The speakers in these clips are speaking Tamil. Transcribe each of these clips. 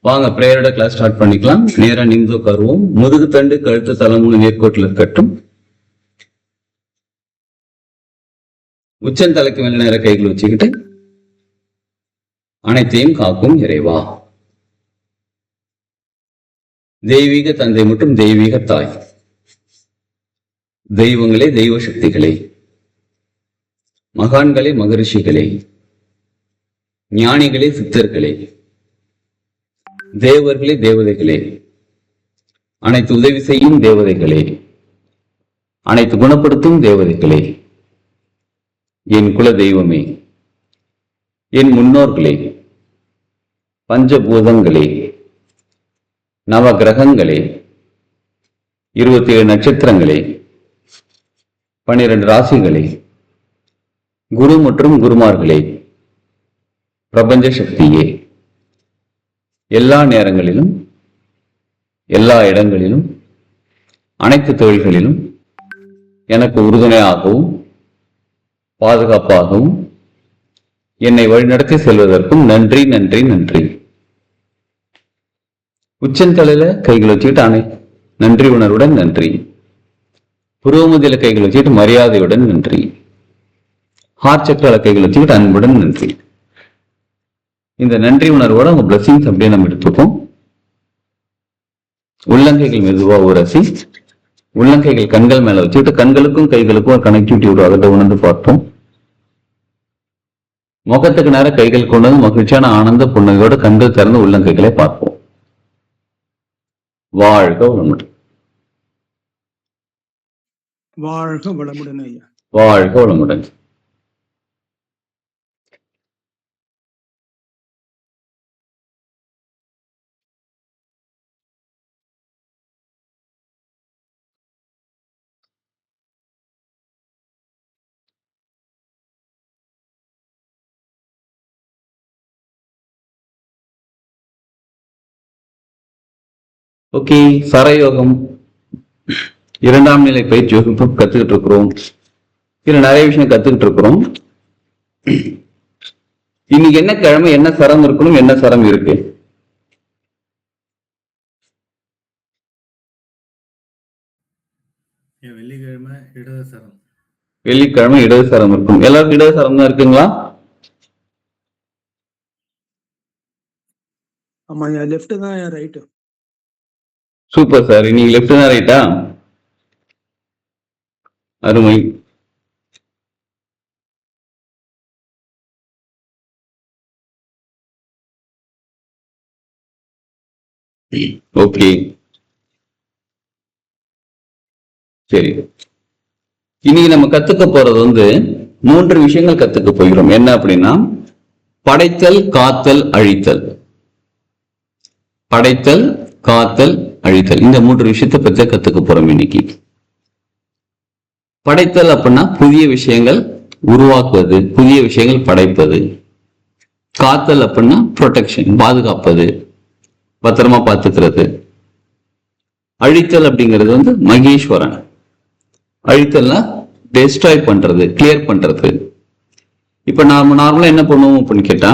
வாங்க பிரேயரோட கிளாஸ் ஸ்டார்ட் பண்ணிக்கலாம். நேரா நிமிந்து உட்காருவோம். முதுகு தண்டு கழுத்து தலைமுறை நேர்கோட்டில் இருக்கட்டும். உச்சந்தலைக்கு மேல நேர கைகள் வச்சுக்கிட்டு அனைத்தையும் காக்கும் இறைவா, தெய்வீக தந்தை மற்றும் தெய்வீக தாய், தெய்வங்களே, தெய்வ சக்திகளே, மகான்களே, மகரிஷிகளே, ஞானிகளே, சித்தர்களே, தேவர்களே, தேவதைகளே, அனைத்து உதவி செய்யும் தேவதைகளே, அனைத்து குணப்படுத்தும் தேவதைகளே, என் குல தெய்வமே, என் முன்னோர்களே, பஞ்சபூதங்களே, நவ கிரகங்களே, 27 நட்சத்திரங்களே, 12 ராசிகளே, குரு மற்றும் குருமார்களே, பிரபஞ்ச சக்தியே, எல்லா நேரங்களிலும் எல்லா இடங்களிலும் அனைத்து தொழில்களிலும் எனக்கு உறுதுணையாகவும் பாதுகாப்பாகவும் என்னை வழிநடத்தி செல்வதற்கும் நன்றி நன்றி நன்றி. உச்சந்தலையில கைகள் வச்சுக்கிட்டு நன்றி உணர்வுடன் நன்றி. புருவமத்தியில கைகள் வச்சுக்கிட்டு மரியாதையுடன் நன்றி. ஹார்ட் சக்கரால கைகள் வச்சுக்கிட்டு அன்புடன் நன்றி. இந்த நன்றி உணர்வோட உங்க பிளஸிங்ஸ் அப்படியே நம்ம எடுத்துப்போம். உள்ளங்கைகள் மெதுவா உரசி உள்ளங்கைகள் கண்கள் மேல வச்சுக்கிட்டு கண்களுக்கும் கைகளுக்கும் ஒரு கனெக்டிவிட்டி உருவாகிறத உணர்ந்து பார்ப்போம். முகத்துக்கு நேரம் கைகள் கொண்டு வந்து மகிழ்ச்சியான ஆனந்த புன்னகையோட கண்கள் திறந்து உள்ளங்கைகளை பார்ப்போம். வாழ்க வளமுடன். வாழ்க வளமுடன் ஐயா. வாழ்க வளமுடன். ஓகே, சரயோகம் 2ஆம் நிலை பயிற்சி வகுப்பு கத்துக்கிட்டு இருக்கிறோம். இதுல நிறைய விஷயம் கத்துக்கிட்டு இருக்கிறோம். இன்னைக்கு என்ன கிழமை, என்ன சரம் இருக்கணும், என்ன சரம் இருக்கு? வெள்ளிக்கிழமை இடது சரம். வெள்ளிக்கிழமை இடது சரம் இருக்கும். எல்லாருக்கும் இடது சரம் தான் இருக்குங்களா? ஆமா, லெஃப்ட் தான் ரைட். Super sir. இன்னைக்கு லெஃப்ட் தான் ரைட்டா? அருமை. ஓகே, சரி. இன்னைக்கு நம்ம கத்துக்க போறது 3 விஷயங்கள் கத்துக்க போகிறோம். என்ன அப்படின்னா, படைத்தல், காத்தல், அழித்தல். படைத்தல், காத்தல், அழித்தல், இந்த 3 விஷயத்தை பற்றி கத்துக்க போறோம் இன்னைக்கு. படைத்தல் அப்படின்னா புதிய விஷயங்கள் உருவாக்குவது, புதிய விஷயங்கள் படைப்பது. காத்தல் அப்படின்னா ப்ரொடெக்ஷன், பாதுகாப்பது, பத்திரமா பார்த்துக்கிறது. அழித்தல் அப்படிங்கிறது மகேஸ்வரன். அழித்தல்னா டெஸ்ட்ராய் பண்றது, கிளியர் பண்றது. இப்ப நாம நார்மலா என்ன பண்ணுவோம் அப்படின்னு கேட்டா,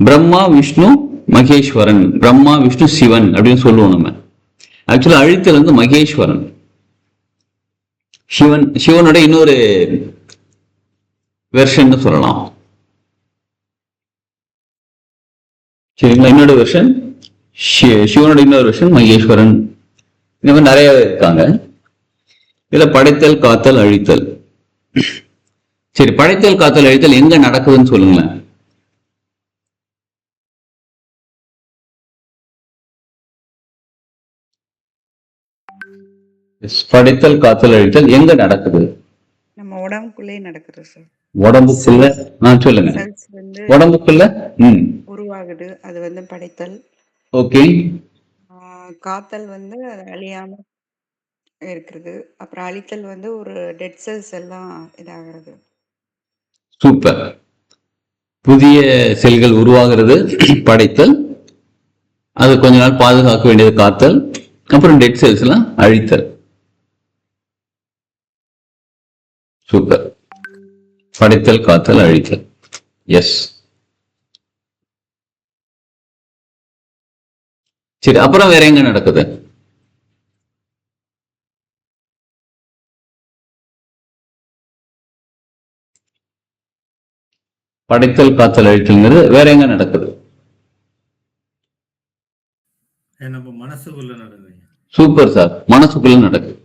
பிரம்மா விஷ்ணு மகேஸ்வரன், பிரம்மா விஷ்ணு சிவன் அப்படின்னு சொல்லுவோம் நம்ம. ஆக்சுவலா அழித்தல் மகேஸ்வரன். சிவனோட இன்னொரு வெர்ஷன் சொல்லலாம். சரிங்களா? இன்னொரு வெர்ஷன் சிவனோட இன்னொரு வெர்ஷன் மகேஸ்வரன். இந்த மாதிரி நிறைய இருக்காங்க. இதுல படைத்தல், காத்தல், அழித்தல். சரி, படைத்தல், காத்தல், அழித்தல் எங்க நடக்குதுன்னு சொல்லுங்களேன். படைத்தல், காத்தல், அழித்தல் எங்க நடக்குது? நம்ம உடம்புக்குள்ளே நடக்குது சார். உடம்புக்குள்ள? சொல்லுங்க. உடம்புக்குள்ள உருவாகுது, அது படைத்தல். ஓகே. காத்தல் அது அழியாம இருக்கிறது. அப்புறம் அழித்தல் ஒரு டெட் செல்ஸ் எல்லாம் இதாகிறது. சூப்பர். புதிய செல்கள் உருவாகிறது படைத்தல், அது கொஞ்ச நாள் பாதுகாக்க வேண்டியது காத்தல், அப்புறம் டெட் செல்ஸ் எல்லாம் அழித்தல். சூப்பர். படைத்தல், காத்தல், அழித்தல். எஸ். சரி, அப்புறம் வேற எங்க நடக்குது? படைத்தல் காத்தல் அழித்தல்ங்கிறது வேற எங்க நடக்குது? நம்ம மனசுக்குள்ள நடக்குது. சூப்பர் சார், மனசுக்குள்ள நடக்குது.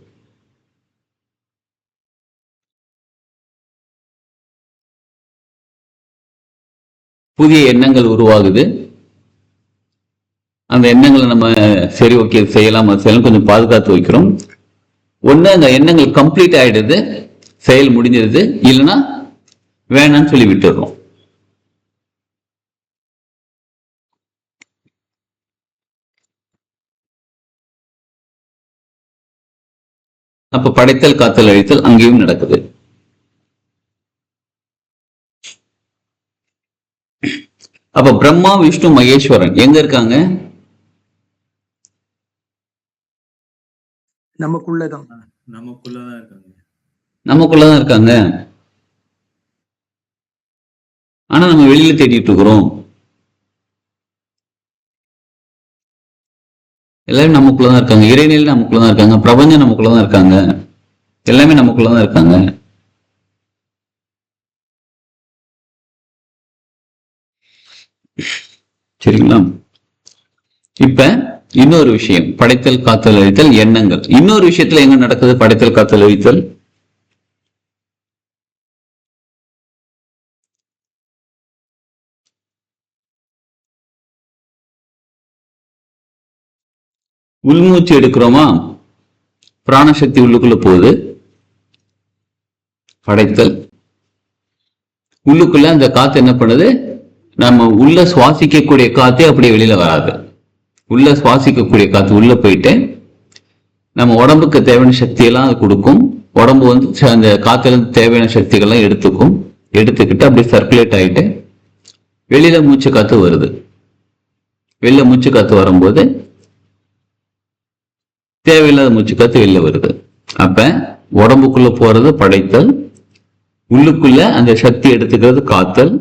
புதிய எண்ணங்கள் உருவாகுது. அந்த எண்ணங்களை நம்ம சரி ஓகே செய்யலாம் அது செய்யலாம் கொஞ்சம் பாதுகாத்து வைக்கிறோம். ஒண்ணு அந்த எண்ணங்கள் கம்ப்ளீட் ஆயிடுது, செயல் முடிஞ்சிருது, இல்லைன்னா வேணான்னு சொல்லி விட்டுடுறோம். அப்ப படைத்தல் காத்தல் அழித்தல் அங்கேயும் நடக்குது. அப்ப பிரம்மா விஷ்ணு மகேஸ்வரன் எங்க இருக்காங்க? நமக்குள்ளதான். நமக்குள்ளதான் இருக்காங்க. நமக்குள்ளதான் இருக்காங்க. ஆனா நம்ம வெளியில தேடிட்டு இருக்கிறோம். எல்லாரும் நமக்குள்ளதான் இருக்காங்க. இறைநிலை நமக்குள்ளதான் இருக்காங்க. பிரபஞ்சம் நமக்குள்ளதான் இருக்காங்க. எல்லாமே நமக்குள்ளதான் இருக்காங்க. சரிங்களா? இப்ப இன்னொரு விஷயம், படைத்தல் காத்தல் அழித்தல் எண்ணங்கள். இன்னொரு விஷயத்துல எங்க நடக்குது படைத்தல் காத்தல் அழித்தல்? உள்மூச்சு எடுக்கிறோமா, பிராணசக்தி உள்ளுக்குள்ள போகுது, படைத்தல். உள்ளுக்குள்ள அந்த காத்து என்ன பண்ணுது, நம்ம உள்ள சுவாசிக்கக்கூடிய காத்தே அப்படியே வெளியில வராது. உள்ள சுவாசிக்கக்கூடிய காத்து உள்ள போயிட்டு நம்ம உடம்புக்கு தேவையான சக்தியெல்லாம் அது கொடுக்கும். உடம்பு வந்து அந்த காத்துல இருந்து தேவையான சக்திகள்லாம் எடுத்துக்கும். எடுத்துக்கிட்டு அப்படியே சர்க்குலேட் ஆயிட்டு வெளியில மூச்சு காத்து வருது. வெளியில மூச்சு காத்து வரும்போது தேவையில்லாத மூச்சு காத்து வெளில வருது. அப்ப உடம்புக்குள்ள போறது படைத்தல், உள்ளுக்குள்ள அந்த சக்தி எடுத்துக்கிறது காத்தல்,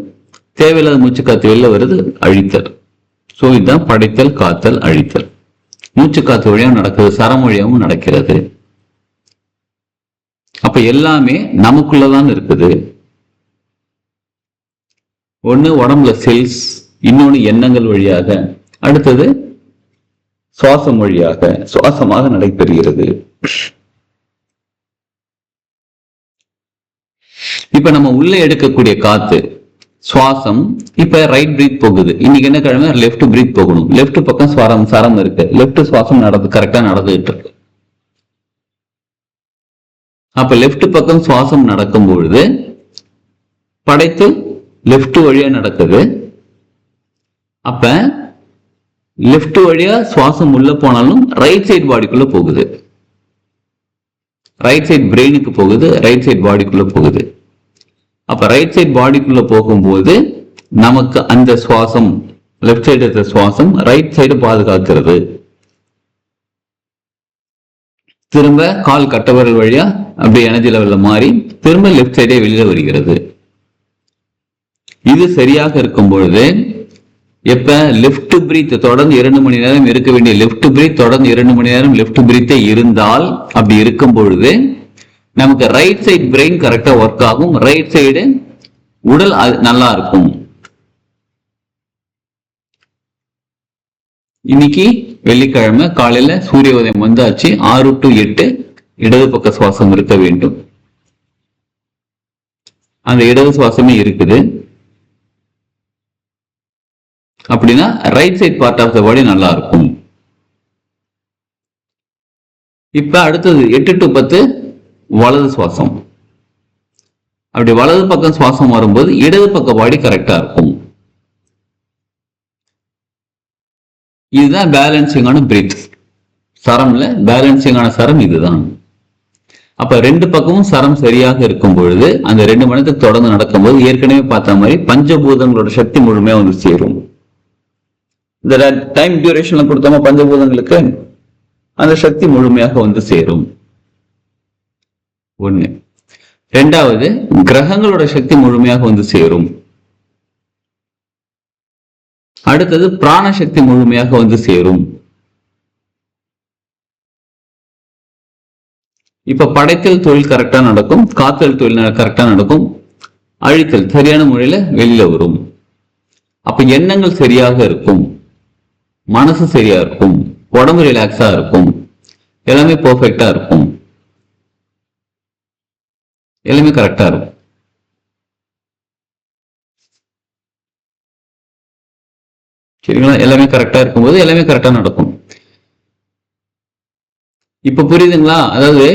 தேவையில்லாத மூச்சு காத்து வெளில வருது அழித்தல். சோ இதுதான் படைத்தல் காத்தல் அழித்தல். மூச்சு காத்து வழியாகவும் நடக்குது, சரம் வழியாகவும் நடக்கிறது. அப்ப எல்லாமே நமக்குள்ளதான் இருக்குது. ஒண்ணு உடம்புல செல்ஸ், இன்னொன்னு எண்ணங்கள் வழியாக, அடுத்தது சுவாசம் வழியாக சுவாசமாக நடைபெறுகிறது. இப்ப நம்ம உள்ள எடுக்கக்கூடிய காத்து சுவாசம். இப்ப ரைட் பிரீத் போகுது. இன்னைக்கு என்ன கிழமை, லெப்ட் பிரீத் போகணும். லெப்ட் பக்கம் சரம் இருக்கு, லெப்ட் சுவாசம் கரெக்டா நடந்துட்டு இருக்கு. அப்ப லெப்ட் பக்கம் சுவாசம் நடக்கும் பொழுது படைத்து லெப்ட் வழியா நடக்குது. அப்ப லெப்ட் வழியா சுவாசம் உள்ள போனாலும் ரைட் சைடு பாடிக்குள்ள போகுது. ரைட் சைடு பிரெயினுக்கு போகுது, ரைட் சைடு பாடிக்குள்ள போகுது. அப்ப ரைட் சைடு பாடிக்குள்ள போகும்போது நமக்கு அந்த சுவாசம், லெப்ட் சைடு இருக்க சுவாசம் ரைட் சைடு பாதுகாக்கிறது. திரும்ப கால் கட்டவரல் வழியா அப்படியே எனர்ஜி லெவல்ல மாறி திரும்ப லெப்ட் சைடே வெளியில வருகிறது. இது சரியாக இருக்கும் பொழுது எப்ப லெப்ட் பிரீத் தொடர்ந்து 2 மணி நேரம் இருக்க வேண்டிய லெப்ட் பிரீத் தொடர்ந்து 2 மணி நேரம் லெப்ட் பிரீத்தே இருந்தால், அப்படி இருக்கும் பொழுது நமக்கு ரைட் சைடு பிரெயின் கரெக்டா ஒர்க் ஆகும், ரைட் சைடு உடல் நல்லா இருக்கும். இன்னைக்கு வெள்ளிக்கிழமை காலையில சூரிய உதயம் வந்தாச்சு. 6 to 8 இடது பக்க சுவாசம் இருக்க வேண்டும். அந்த இடது சுவாசமே இருக்குது. அப்படின்னா right side part of the body நல்லா இருக்கும். இப்ப அடுத்தது 8 to 10 வலது சுவாசம். அப்படி வலது பக்கம் சுவாசம் வரும்போது இடது பக்க பாடி கரெக்டா இருக்கும். இதுதான் பேலன்சிங்கான பிரீத். சரம்ல பேலன்சிங்கான சரம் இதுதான். அப்ப 2 பக்கமும் சரம் சரியாக இருக்கும் பொழுது அந்த 2 மணி நேரத்துக்கு தொடர்ந்து நடக்கும்போது ஏற்கனவே பார்த்த மாதிரி பஞ்சபூதங்களோட சக்தி முழுமையா வந்து சேரும். இந்த டைம் டியூரேஷன்ல கொடுத்தோமா பஞ்சபூதங்களுக்கு, அந்த சக்தி முழுமையாக வந்து சேரும். ஒண்ணு. ரெண்டாவது, கிரகங்களோட சக்தி முழுமையாக வந்து சேரும். அடுத்தது பிராணசக்தி முழுமையாக வந்து சேரும். இப்ப படைத்தல் தொழில் கரெக்டா நடக்கும், காத்தல் தொழில் கரெக்டா நடக்கும், அழித்தல் சரியான முறையில வெளியில வரும். அப்ப எண்ணங்கள் சரியாக இருக்கும், மனசு சரியா இருக்கும், உடம்பு ரிலாக்ஸா இருக்கும், எல்லாமே பெர்ஃபெக்டா இருக்கும், எல்லாமே கரெக்டா இருக்கும். சரிங்களா? எல்லாமே கரெக்டா இருக்கும்போது எல்லாமே கரெக்டா நடக்கும். இப்ப புரியுதுங்களா? அதாவது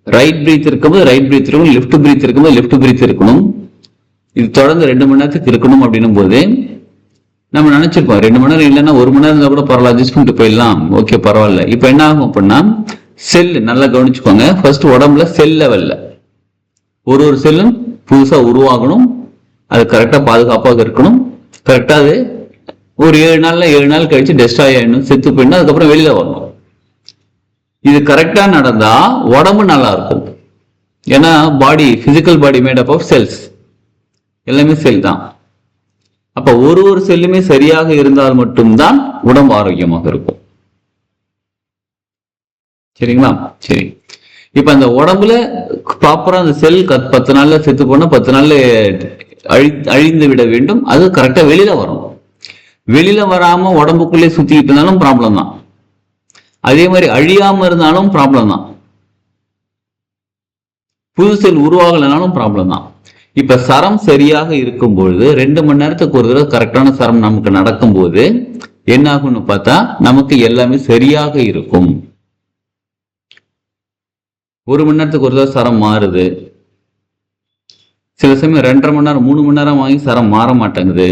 ரைட் பிரீத் இருக்கும்போது ரைட் பிரீத் இருக்கணும், லெஃப்ட் பிரீத் இருக்கும்போது லெஃப்ட் பிரீத் இருக்கணும். இது தொடர்ந்து 2 மணி நேரத்துக்கு இருக்கணும் அப்படின்னும் போது நம்ம நினைச்சிருப்போம் 2 மணி நேரம் இல்லைன்னா 1 மணி நேரம் இருந்தா கூட பரவாயில்ல, அட்ஜஸ்ட் பண்ணிட்டு போயிடலாம், ஓகே பரவாயில்ல. இப்ப என்ன ஆகும் அப்படின்னா, செல் நல்லா கவனிச்சுக்கோங்க. ஃபர்ஸ்ட் உடம்புல செல் லெவல்ல ஒரு செல்லும் புதுசா உருவாகணும், அது கரெக்டா பாதுகாப்பாக இருக்கணும். கரெக்டா அது ஒரு 7 நாள் கழிச்சு டெஸ்ட்ராய் ஆயிடணும், செத்து போயிடணும், அதுக்கப்புறம் வெளியில வரணும். இது கரெக்டா நடந்தா உடம்பு நல்லா இருக்கும். ஏன்னா body, physical body made up of cells, எல்லாமே செல் தான். அப்ப ஒரு செல்லுமே சரியாக இருந்தால் மட்டும்தான் உடம்பு ஆரோக்கியமாக இருக்கும். சரிங்களா? சரி. இப்ப அந்த உடம்புல ப்ராப்பரா அந்த செல் 10 நாள்ல செத்து போனா 10 நாள்ல அழிந்து விட வேண்டும். அது கரெக்டா வெளியில வரணும். வெளியில வராம உடம்புக்குள்ளே சுத்திக்கிட்டு இருந்தாலும் ப்ராப்ளம் தான். அதே மாதிரி அழியாம இருந்தாலும் ப்ராப்ளம் தான். புது செல் உருவாகலனாலும் ப்ராப்ளம் தான். இப்ப சரம் சரியாக இருக்கும் பொழுது 2 மணி நேரத்துக்கு ஒரு தடவை கரெக்டான சரம் நமக்கு நடக்கும் போது என்ன ஆகும்னு பார்த்தா நமக்கு எல்லாமே சரியாக இருக்கும். 1 மணி நேரத்துக்கு ஒரு தடவை சரம் மாறுது, சில சமயம் 2.5 மணி நேரம் 3 மணி நேரம் வாங்கி சரம் மாற மாட்டேங்குது.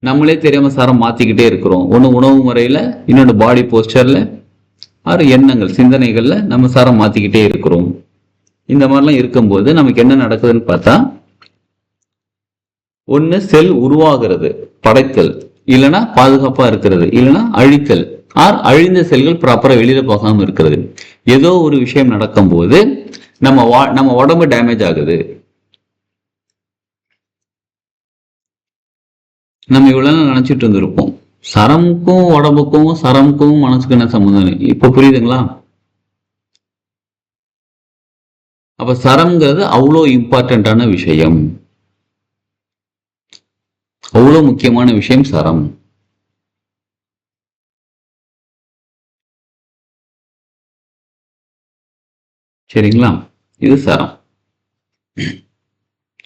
நம்மளே தெரியாம சரம் மாத்திக்கிட்டே இருக்கிறோம். ஒண்ணு உணவு முறையில, இன்னொன்று பாடி போஸ்டர்ல, ஆறு எண்ணங்கள் சிந்தனைகள்ல நம்ம சரம் மாத்திக்கிட்டே இருக்கிறோம். இந்த மாதிரிலாம் இருக்கும்போது நமக்கு என்ன நடக்குதுன்னு பார்த்தா, ஒண்ணு செல் உருவாகிறது, படைத்தல், இல்லைன்னா பாதுகாப்பா இருக்கிறது, இல்லைன்னா அழித்தல், அழிந்த செல்கள் ப்ராப்பரா வெளியில போகாம இருக்கிறது. ஏதோ ஒரு விஷயம் நடக்கும் போது நம்ம உடம்பு டேமேஜ் ஆகுது. நம்ம இவ்வளவு நினைச்சிட்டு இருந்திருப்போம் சரமுக்கும் உடம்புக்கும் சரமுக்கும் மனசுக்கு என்ன சம்பந்தம். இப்ப புரியுதுங்களா? அப்ப சரம்ங்கிறது அவ்வளோ இம்பார்ட்டன்டான விஷயம், அவ்வளோ முக்கியமான விஷயம் சரம். சரிங்களா? இது சரம்.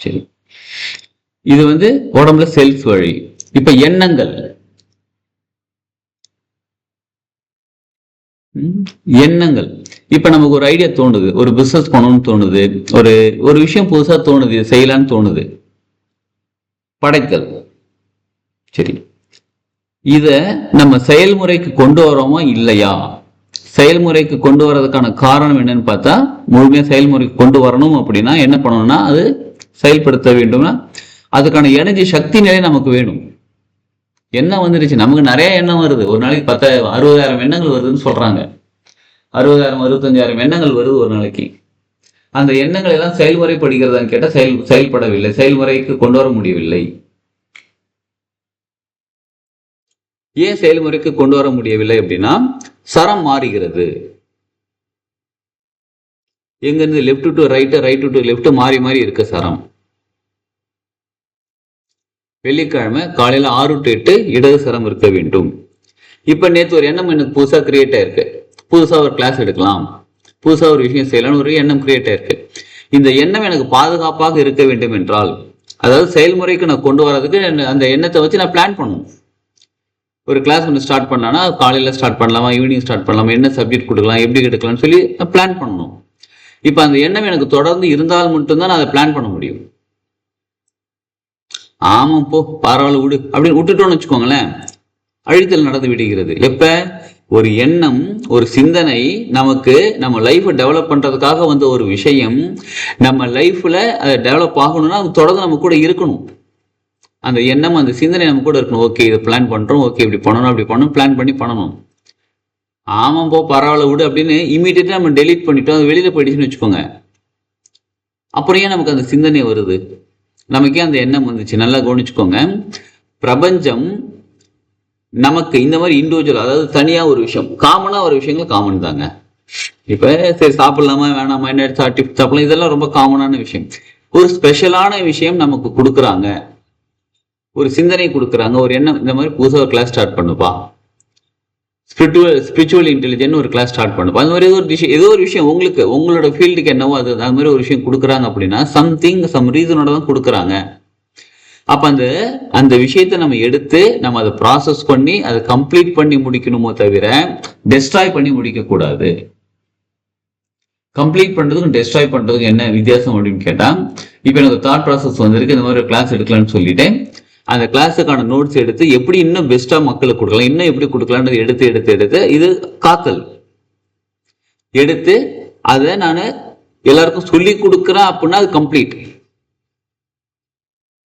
சரி, இது உடம்புல செல்ஸ் வழி. இப்ப எண்ணங்கள், எண்ணங்கள் இப்ப நமக்கு ஒரு ஐடியா தோணுது, ஒரு பிசினஸ் பண்ணணும்னு தோணுது, ஒரு விஷயம் புதுசா தோணுது, செய்யலான்னு தோணுது, படைத்தல். சரி, இத நம்ம செயல்முறைக்கு கொண்டு வரோமா இல்லையா? செயல்முறைக்கு கொண்டு வர்றதுக்கான காரணம் என்னன்னு பார்த்தா, முழுமையா செயல்முறைக்கு கொண்டு வரணும் அப்படின்னா என்ன பண்ணணும்னா, அது செயல்படுத்த வேண்டும்னா அதுக்கான எனர்ஜி, சக்தி நிலை நமக்கு வேணும். எண்ணம் வந்துருச்சு, நமக்கு நிறைய எண்ணம் வருது. ஒரு நாளைக்கு 60,000 எண்ணங்கள் வருதுன்னு சொல்றாங்க. 60,000 65,000 எண்ணங்கள் வருது ஒரு நாளைக்கு. அந்த எண்ணங்கள் எல்லாம் செயல்முறைப்படுகிறதான்னு கேட்டா செயல்படவில்லை, செயல்முறைக்கு கொண்டு வர முடியவில்லை. ஏன் செயல்முறைக்கு கொண்டு வர முடியவில்லை அப்படின்னா, சரம் மாறுகிறது. எங்க இருந்து left to right, right to left மாறி மாறி இருக்க சரம். வெள்ளிக்கிழமை காலையில 6 to 8 இடது சரம் இருக்க வேண்டும். இப்ப நேற்று ஒரு எண்ணம் எனக்கு புதுசா கிரியேட் ஆயிருக்கு, புதுசா ஒரு கிளாஸ் எடுக்கலாம், புதுசா ஒரு விஷயம் செய்யலாம்னு ஒரு எண்ணம் கிரியேட் ஆயிருக்கு. இந்த எண்ணம் எனக்கு பாதுகாப்பாக இருக்க வேண்டும் என்றால், அதாவது செயல்முறைக்கு நான் கொண்டு வரதுக்கு அந்த எண்ணத்தை வச்சு நான் பிளான் பண்ணணும். ஒரு கிளாஸ் ஒன்று ஸ்டார்ட் பண்ணானா காலையில ஸ்டார்ட் பண்ணலாமா, ஈவினிங் ஸ்டார்ட் பண்ணலாமா, என்ன சப்ஜெக்ட் கொடுக்கலாம், எப்படி எடுக்கலாம்னு சொல்லி பிளான் பண்ணணும். இப்ப அந்த எண்ணம் எனக்கு தொடர்ந்து இருந்தால் மட்டும்தான் நான் அதை பிளான் பண்ண முடியும். ஆமா போ பரவாயில்ல விடு அப்படின்னு விட்டுட்டோம்னு வச்சுக்கோங்களேன், அழித்தல் நடந்து விடுகிறது. எப்ப ஒரு எண்ணம், ஒரு சிந்தனை நமக்கு நம்ம லைஃப்பை டெவலப் பண்றதுக்காக வந்த ஒரு விஷயம், நம்ம லைஃப்ல அதை டெவலப் ஆகணும்னா அது தொடர்ந்து நம்ம கூட இருக்கணும். அந்த எண்ணம், அந்த சிந்தனை நம்ம கூட இருக்கணும். ஓகே இதை பிளான் பண்றோம், ஓகே இப்படி பண்ணணும், அப்படி பண்ணணும், பிளான் பண்ணி பண்ணணும். ஆமா போ பரவாயில்ல விடு அப்படின்னு இமீடியட்டா நம்ம டெலீட் பண்ணிட்டோம், அது வெளியில போயிடுச்சுன்னு வச்சுக்கோங்க. அப்புறம் ஏன் நமக்கு அந்த சிந்தனை வருது, நமக்கே அந்த எண்ணம் வந்துச்சு? நல்லா கவனிச்சுக்கோங்க. பிரபஞ்சம் நமக்கு இந்த மாதிரி இண்டிவிஜுவல், அதாவது தனியா ஒரு விஷயம், காமனா ஒரு விஷயங்கள் காமன் தாங்க. இப்ப சரி சாப்பிடலாமா வேணாமா என்ன சாப்பிடலாம், இதெல்லாம் ரொம்ப காமனான விஷயம். ஒரு ஸ்பெஷலான விஷயம் நமக்கு கொடுக்குறாங்க, ஒரு சிந்தனை கொடுக்குறாங்க, ஒரு எண்ணம், இந்த மாதிரி புதுசாக ஒரு கிளாஸ் ஸ்டார்ட் பண்ணுப்பா, ஸ்பிரிச்சுவல் இன்டெலிஜென்ட் ஒரு கிளாஸ் ஸ்டார்ட் பண்ணுப்பா, அந்த மாதிரி ஏதோ ஒரு விஷயம் உங்களுக்கு உங்களோட ஃபீல்டுக்கு என்னவோ அது மாதிரி ஒரு விஷயம் கொடுக்குறாங்க அப்படின்னா சம் ரீசனோட தான் கொடுக்குறாங்க. அப்ப அந்த விஷயத்தை நம்ம எடுத்து நம்ம அதை ப்ராசஸ் பண்ணி அதை கம்ப்ளீட் பண்ணி முடிக்கணுமோ தவிர டெஸ்ட்ராய் பண்ணி முடிக்க கூடாது. கம்ப்ளீட் பண்றதுக்கும் டெஸ்ட்ராய் பண்றதுக்கும் என்ன வித்தியாசம் அப்படின்னு கேட்டா, இப்ப எனக்கு தாட் ப்ராசஸ் வந்திருக்கு, இந்த மாதிரி கிளாஸ் எடுக்கலாம்னு சொல்லிட்டு அந்த கிளாஸுக்கான நோட்ஸ் எடுத்து எப்படி இன்னும் பெஸ்டா மக்களுக்கு கொடுக்கலாம், இன்னும் எப்படி கொடுக்கலான்றது எடுத்து எடுத்து எடுத்து இது காத்தல் எடுத்து அதை நான் எல்லாருக்கும் சொல்லி கொடுக்குறேன் அப்படின்னா அது கம்ப்ளீட்.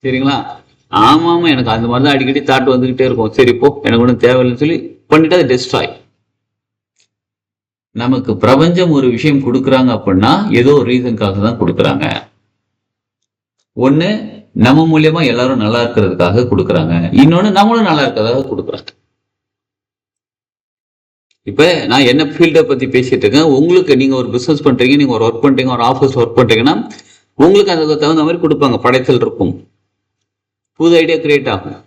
சரிங்களா? ஆமா எனக்கு அந்த மாதிரி தான் அடிக்கடி தாட் வந்துகிட்டே இருக்கும், சரி இப்போ எனக்கு ஒன்றும் தேவையில்லைன்னு சொல்லி பண்ணிட்டு அது டெஸ்ட்ராய். நமக்கு பிரபஞ்சம் ஒரு விஷயம் கொடுக்குறாங்க அப்படின்னா ஏதோ ஒரு ரீசனுக்காக தான் கொடுக்குறாங்க. ஒண்ணு நம்ம மூலியமா எல்லாரும் நல்லா இருக்கிறதுக்காக கொடுக்குறாங்க, இன்னொன்னு நம்மளும் நல்லா இருக்கிறதுக்காக கொடுக்குறாங்க. இப்ப நான் என்ன ஃபீல்டை பத்தி பேசிட்டு இருக்கேன், உங்களுக்கு நீங்க ஒரு பிசினஸ் பண்றீங்க, நீங்க ஒரு ஒர்க் பண்றீங்க, ஒரு ஆஃபீஸ் ஒர்க் பண்றீங்கன்னா உங்களுக்கு அதுக்கு தகுந்த மாதிரி கொடுப்பாங்க, படைத்தல் இருக்கும், புது ஐடியா கிரியேட் ஆகும்.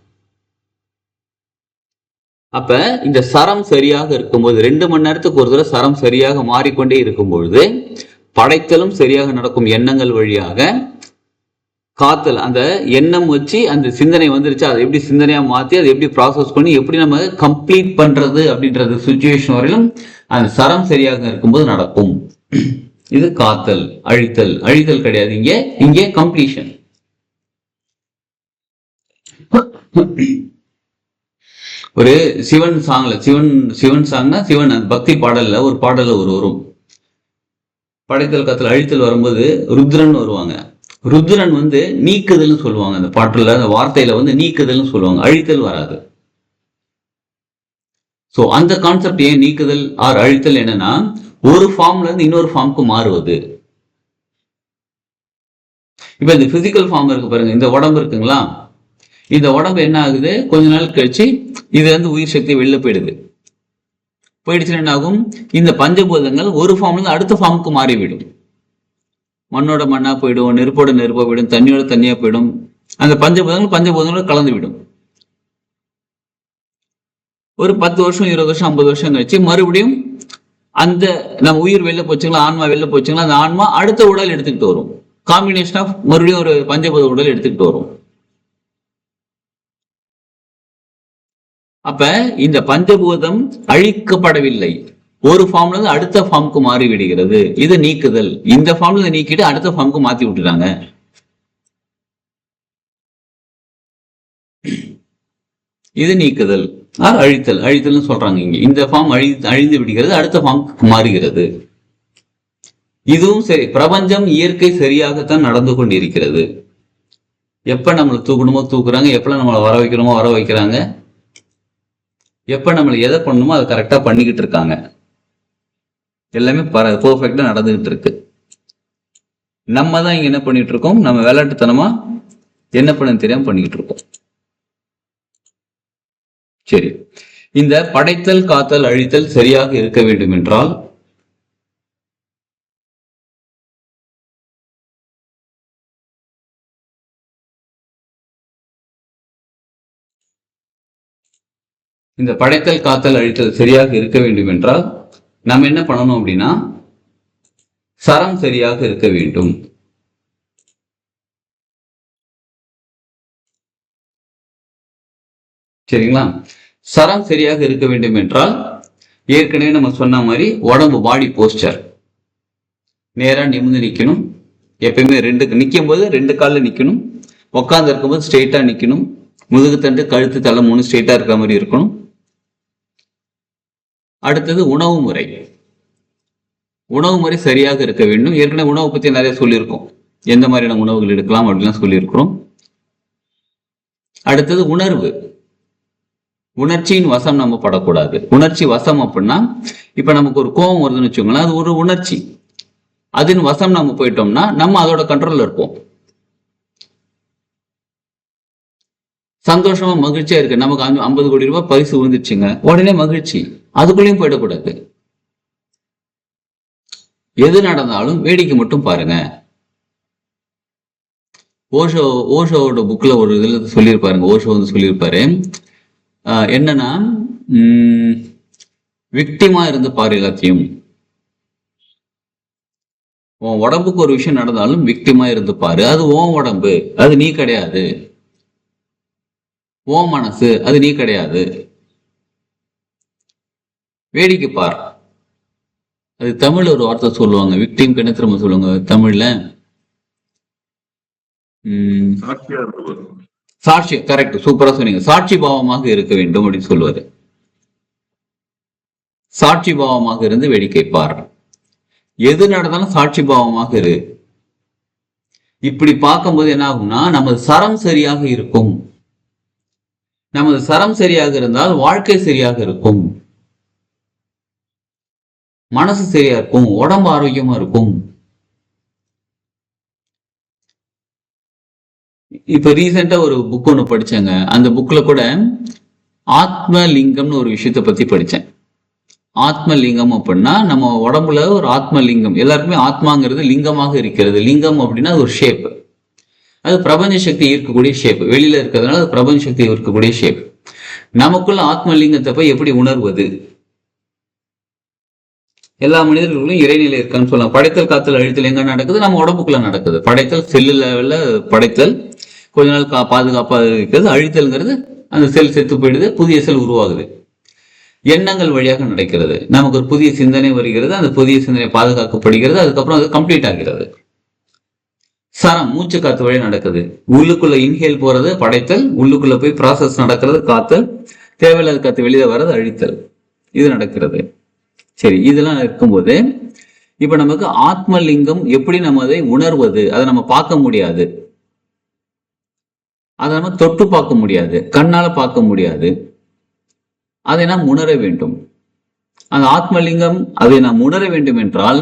அப்ப இந்த சரம் சரியாக இருக்கும்போது 2 மணி நேரத்துக்கு ஒரு தடவை சரம் சரியாக மாறிக்கொண்டே இருக்கும் பொழுது படைத்தலும் சரியாக நடக்கும். எண்ணங்கள் வழியாக காத்தல், அந்த எண்ணம் வச்சு அந்த சிந்தனை வந்துருச்சு, அதை எப்படி சிந்தனையா மாத்தி அதை எப்படி ப்ராசஸ் பண்ணி எப்படி நம்ம கம்ப்ளீட் பண்றது அப்படின்றது சுச்சுவேஷன் வரையிலும் அந்த சரம் சரியாக இருக்கும்போது நடக்கும். இது காத்தல். அழித்தல் அழித்தல் கிடையாது, இங்கே கம்ப்ளீஷன். ஒரு சிவன் சாங்ல சிவன் சாங்னா சிவன் அந்த பக்தி பாடல்ல ஒரு பாடல்ல வரும், படைத்தல் காத்தல் அழித்தல் வரும்போது ருத்ரன் வருவாங்க. ருத்ரன் நீக்குதல்னு சொல்லுவாங்க, அந்த பாட்டுல அந்த வார்த்தையில நீக்குதல்னு சொல்லுவாங்க, அழித்தல் வராது. சோ அந்த கான்செப்ட் ஏன் நீக்குதல் ஆர் அழித்தல் என்னன்னா, ஒரு ஃபார்ம்ல இருந்து இன்னொரு ஃபார்முக்கு மாறுவது. இப்ப இந்த பிசிக்கல் ஃபார்ம் இருக்கு பாருங்க, இந்த உடம்பு இருக்குங்களா, இந்த உடம்பு என்ன ஆகுது, கொஞ்ச நாள் கழிச்சு இது உயிர் சக்தி வெளில போயிடுச்சுன்னா என்ன ஆகும், இந்த பஞ்சபூதங்கள் ஒரு ஃபார்ம்ல இருந்து அடுத்த ஃபார்முக்கு மாறிவிடும். மண்ணோட மண்ணா போயிடும், நெருப்போட நெருப்பா போயிடும், தண்ணியோட தண்ணியா போயிடும், அந்த பஞ்சபூதங்களோட கலந்து விடும். ஒரு 10 வருஷம் 20 வருஷம் 50 வருஷம் கழிச்சு மறுபடியும் அந்த நம்ம உயிர் வெளில போச்சுங்களா, ஆன்மா வெளில போச்சுங்களா, அந்த ஆன்மா அடுத்த உடல் எடுத்துக்கிட்டு வரும், காம்பினேஷன் ஆஃப் மறுபடியும் ஒரு பஞ்சபூத உடல் எடுத்துக்கிட்டு வரும். அப்ப இந்த பஞ்சபூதம் அழிக்கப்படவில்லை, ஒரு ஃபார்ம்ல இருந்து அடுத்த ஃபார்முக்கு மாறி விடுகிறது. இது நீக்குதல். இந்த ஃபார்ம்ல நீக்கிட்டு அடுத்த ஃபார்முக்கு மாத்தி விட்டுறாங்க. இது நீக்குதல் ஆர் அழித்தல். அழித்தல்னு சொல்றாங்க இங்க. இந்த ஃபார்ம் அழிந்து விடுகிறது, அடுத்த ஃபார்முக்கு மாறுகிறது. இதுவும் சரி, பிரபஞ்சம் இயற்கை சரியாகத்தான் நடந்து கொண்டிருக்கிறது. எப்ப நம்மளை தூக்கணுமோ தூக்குறாங்க, எப்ப நம்மளை வர வைக்கணுமோ வர வைக்கிறாங்க, எப்ப நம்மளை எதை பண்ணணுமோ அதை கரெக்டா பண்ணிக்கிட்டு இருக்காங்க. எல்லாமே பெர்ஃபெக்டா நடந்துகிட்டு இருக்கு. நம்ம தான் இங்க என்ன பண்ணிட்டு இருக்கோம், நம்ம விளையாட்டுத்தனமா என்ன பண்ண தெரியாம பண்ணிக்கிட்டு இருக்கோம். சரி, இந்த படைத்தல் காத்தல் அழித்தல் சரியாக இருக்க வேண்டும் என்றால் இந்த படைத்தல் காத்தல் அழித்தல் சரியாக இருக்க வேண்டும் என்றால் நம்ம என்ன பண்ணணும் அப்படின்னா, சரம் சரியாக இருக்க வேண்டும். சரிங்களா? சரம் சரியாக இருக்க வேண்டும் என்றால் ஏற்கனவே நம்ம சொன்ன மாதிரி உடம்பு பாடி போஸ்டர் நேரா நிமிர்ந்து நிக்கணும். எப்பயுமே நிக்கும் போது 2 கால்ல நிக்கணும். உட்கார்ந்து இருக்கும்போது ஸ்ட்ரெயிட்டா நிக்கணும். முதுகுத்தண்டு கழுத்து தலை 3 ஸ்ட்ரெயிட்டா இருக்கிற மாதிரி இருக்கணும். அடுத்தது உணவு முறை. உணவு முறை சரியாக இருக்க வேண்டும். ஏற்கனவே உணவு பத்தி நிறைய சொல்லியிருக்கோம், எந்த மாதிரியான உணவுகள் எடுக்கலாம் அப்படிலாம் சொல்லியிருக்கிறோம். அடுத்தது உணர்வு. உணர்ச்சியின் வசம் நம்ம படக்கூடாது. உணர்ச்சி வசம் அப்படின்னா, இப்ப நமக்கு ஒரு கோபம் வருதுன்னு வச்சுக்கோங்களேன், அது ஒரு உணர்ச்சி. அதன் வசம் நம்ம போயிட்டோம்னா நம்ம அதோட கண்ட்ரோல்ல இருப்போம். சந்தோஷமா மகிழ்ச்சியா இருக்கு, நமக்கு 50 கோடி ரூபாய் பரிசு விழுந்துச்சுங்க, உடனே மகிழ்ச்சி, அதுக்குள்ளேயும் போயிடக்கூடாது. எது நடந்தாலும் வேடிக்கை மட்டும் பாருங்க. ஓஷோவோட புக்ல ஒரு இதுல சொல்லியிருப்பாருங்க. ஓஷோ வந்து சொல்லியிருப்பாரு என்னன்னா, விக்டிமா இருந்து பாரு எல்லாத்தையும். உன் உடம்புக்கு ஒரு விஷயம் நடந்தாலும் விக்டிமா இருந்து பாரு. அது உன் உடம்பு, அது நீ கிடையாது. உன் மனசு, அது நீ கிடையாது. வேடிக்கை பார். அது தமிழ்ல ஒரு வார்த்தை சொல்லுவாங்க, விக்டிம் என்ன திரும்ப சொல்லுவாங்க தமிழ்ல? சாட்சி. கரெக்ட், சூப்பரா சொன்னீங்க. சாட்சி பாவமாக இருக்க வேண்டும் அப்படின்னு சொல்லுவாரு. சாட்சி பாவமாக இருந்து வேடிக்கை பார். எது நடந்தாலும் சாட்சி பாவமாக இரு. இப்படி பார்க்கும்போது என்ன ஆகும்னா, நமது சரம் சரியாக இருக்கும். நமது சரம் சரியாக இருந்தால் வாழ்க்கை சரியாக இருக்கும், மனசு சரியா இருக்கும், உடம்பு ஆரோக்கியமா இருக்கும். இப்ப ரீசெண்டா ஒரு புக் ஒண்ணு படிச்சேங்க. அந்த புக்ல கூட ஆத்ம லிங்கம்னு ஒரு விஷயத்த பத்தி படிச்சேன். ஆத்ம லிங்கம் அப்படின்னா நம்ம உடம்புல ஒரு ஆத்ம லிங்கம். எல்லாருக்குமே ஆத்மாங்கிறது லிங்கமாக இருக்கிறது. லிங்கம் அப்படின்னா ஒரு ஷேப். அது பிரபஞ்ச சக்தி இருக்கக்கூடிய ஷேப். வெளியில இருக்கிறதுனால அது பிரபஞ்ச சக்தி இருக்கக்கூடிய ஷேப். நமக்குள்ள ஆத்ம லிங்கத்தை போய் எப்படி உணர்வது? எல்லா மனிதர்களும் இறைநிலை இருக்கான்னு சொல்லலாம். படைத்தல் காத்தல் அழித்தல் எங்க நடக்குது? நம்ம உடம்புக்குள்ள நடக்குது. படைத்தல் செல்லு லெவல்ல படைத்தல், கொஞ்ச நாள் பாதுகாப்பாக இருக்கிறது. அழித்தல்ங்கிறது அந்த செல் செத்து போயிடுது, புதிய செல் உருவாகுது. எண்ணங்கள் வழியாக நடக்கிறது. நமக்கு ஒரு புதிய சிந்தனை வருகிறது, அந்த புதிய சிந்தனை பாதுகாக்கப்படுகிறது, அதுக்கப்புறம் அது கம்ப்ளீட் ஆகிறது. சரம் மூச்சு காத்து வழி நடக்குது. உள்ளுக்குள்ள இன்ஹேல் போறது படைத்தல், உள்ளுக்குள்ள போய் ப்ராசஸ் நடக்கிறது காத்தல், தேவையில்லாத காத்து வெளியே வர்றது அழித்தல். இது நடக்கிறது. சரி, இதெல்லாம் இருக்கும்போது இப்ப நமக்கு ஆத்மலிங்கம் எப்படி நம்ம அதை உணர்வது? அதை நம்ம பார்க்க முடியாது, அதை நம்ம தொட்டு பார்க்க முடியாது, கண்ணால பார்க்க முடியாது. அதை நாம் உணர வேண்டும். அந்த ஆத்மலிங்கம் அதை நாம் உணர வேண்டும் என்றால்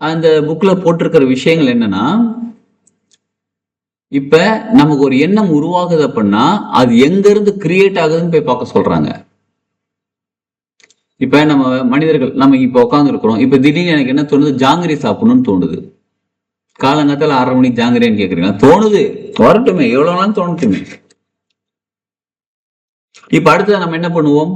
அந்த புக்ல போட்டிருக்கிற விஷயங்கள் என்னன்னா, இப்ப நமக்கு ஒரு எண்ணம் உருவாகுது அப்படின்னா அது எங்க இருந்து கிரியேட் ஆகுதுன்னு போய் பார்க்க சொல்றாங்க. இப்ப நம்ம மனிதர்கள் நம்ம இப்ப உட்காந்து இருக்கிறோம். இப்ப திடீர்னு எனக்கு என்ன தோணுது? ஜாங்கிரி சாப்பிடணும்னு தோணுது. காலங்காத்தால 6:30 மணிக்கு ஜாங்கிரின்னு கேக்குறீங்க, தோணுது, வரட்டுமே, எவ்வளவு நாளும் தோணுட்டுமே. இப்ப அடுத்தது நம்ம என்ன பண்ணுவோம்?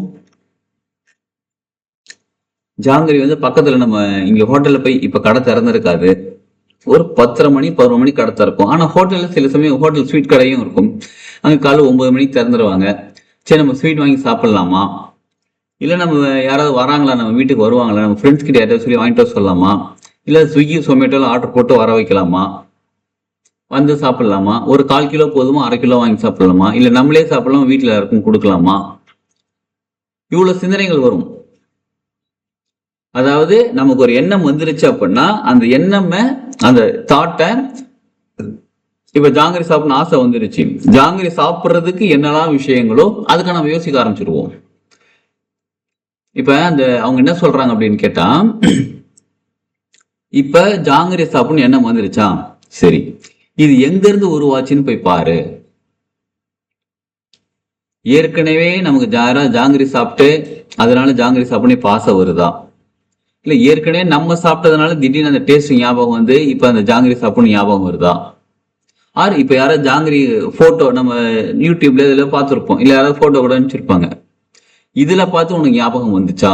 ஜாங்கிரி வந்து பக்கத்துல நம்ம இங்க ஹோட்டல்ல போய், இப்ப கடை திறந்திருக்காது, ஒரு 10:30 மணி 11 மணிக்கு கடை திறக்கும். ஆனா ஹோட்டல்ல சில சமயம் ஹோட்டல் ஸ்வீட் கடையும் இருக்கும். அங்க காலை 9 மணிக்கு திறந்துருவாங்க. சரி, நம்ம ஸ்வீட் வாங்கி சாப்பிடலாமா? இல்ல நம்ம யாராவது வராங்களா, நம்ம வீட்டுக்கு வருவாங்களா, நம்ம ஃப்ரெண்ட்ஸ் கிட்ட யாராவது சொல்லி வாங்கிட்டு வர சொல்லலாமா? இல்ல ஸ்விக்கி ஜொமேட்டோல ஆர்டர் போட்டு வர வைக்கலாமா? வந்து சாப்பிடலாமா? ஒரு 1/4 கிலோ போதுமா, 1/2 கிலோ வாங்கி சாப்பிடலாமா? இல்ல நம்மளே சாப்பிடலாமா, வீட்டுல யாருக்கும் கொடுக்கலாமா? இவ்வளவு சிந்தனைகள் வரும். அதாவது நமக்கு ஒரு எண்ணம் வந்துருச்சு அப்படின்னா அந்த எண்ணம், அந்த தாட்டை, இப்ப ஜாங்கிரி சாப்பிடணும் ஆசை வந்துருச்சு, ஜாங்கிரி சாப்பிட்றதுக்கு என்னெல்லாம் விஷயங்களோ அதுக்கு நம்ம யோசிக்க ஆரம்பிச்சிருவோம். இப்ப அந்த அவங்க என்ன சொல்றாங்க அப்படின்னு கேட்டா, இப்ப ஜாங்கிரி சாப்பிடணும் எண்ணம் வந்துருச்சா, சரி, இது எங்க இருந்து உருவாச்சுன்னு போய் பாரு. ஏற்கனவே நமக்கு ஜாங்கிரி சாப்பிட்டு அதனால ஜாங்கிரி சாப்பிடணும் இப்ப ஆசை வருதா? இல்ல ஏற்கனவே நம்ம சாப்பிட்டதுனால திடீர்னு அந்த டேஸ்ட் ஞாபகம் வந்து இப்ப அந்த ஜாங்கிரி சாப்பிடணும் ஞாபகம் வருதா? ஆர் இப்ப யாராவது ஜாங்கிரி போட்டோ நம்ம யூடியூப்ல இதுல பார்த்துருப்போம், இல்ல யாராவது போட்டோ கூட அனுப்பிச்சிருப்பாங்க, இதுல பார்த்து உனக்கு ஞாபகம் வந்துச்சா?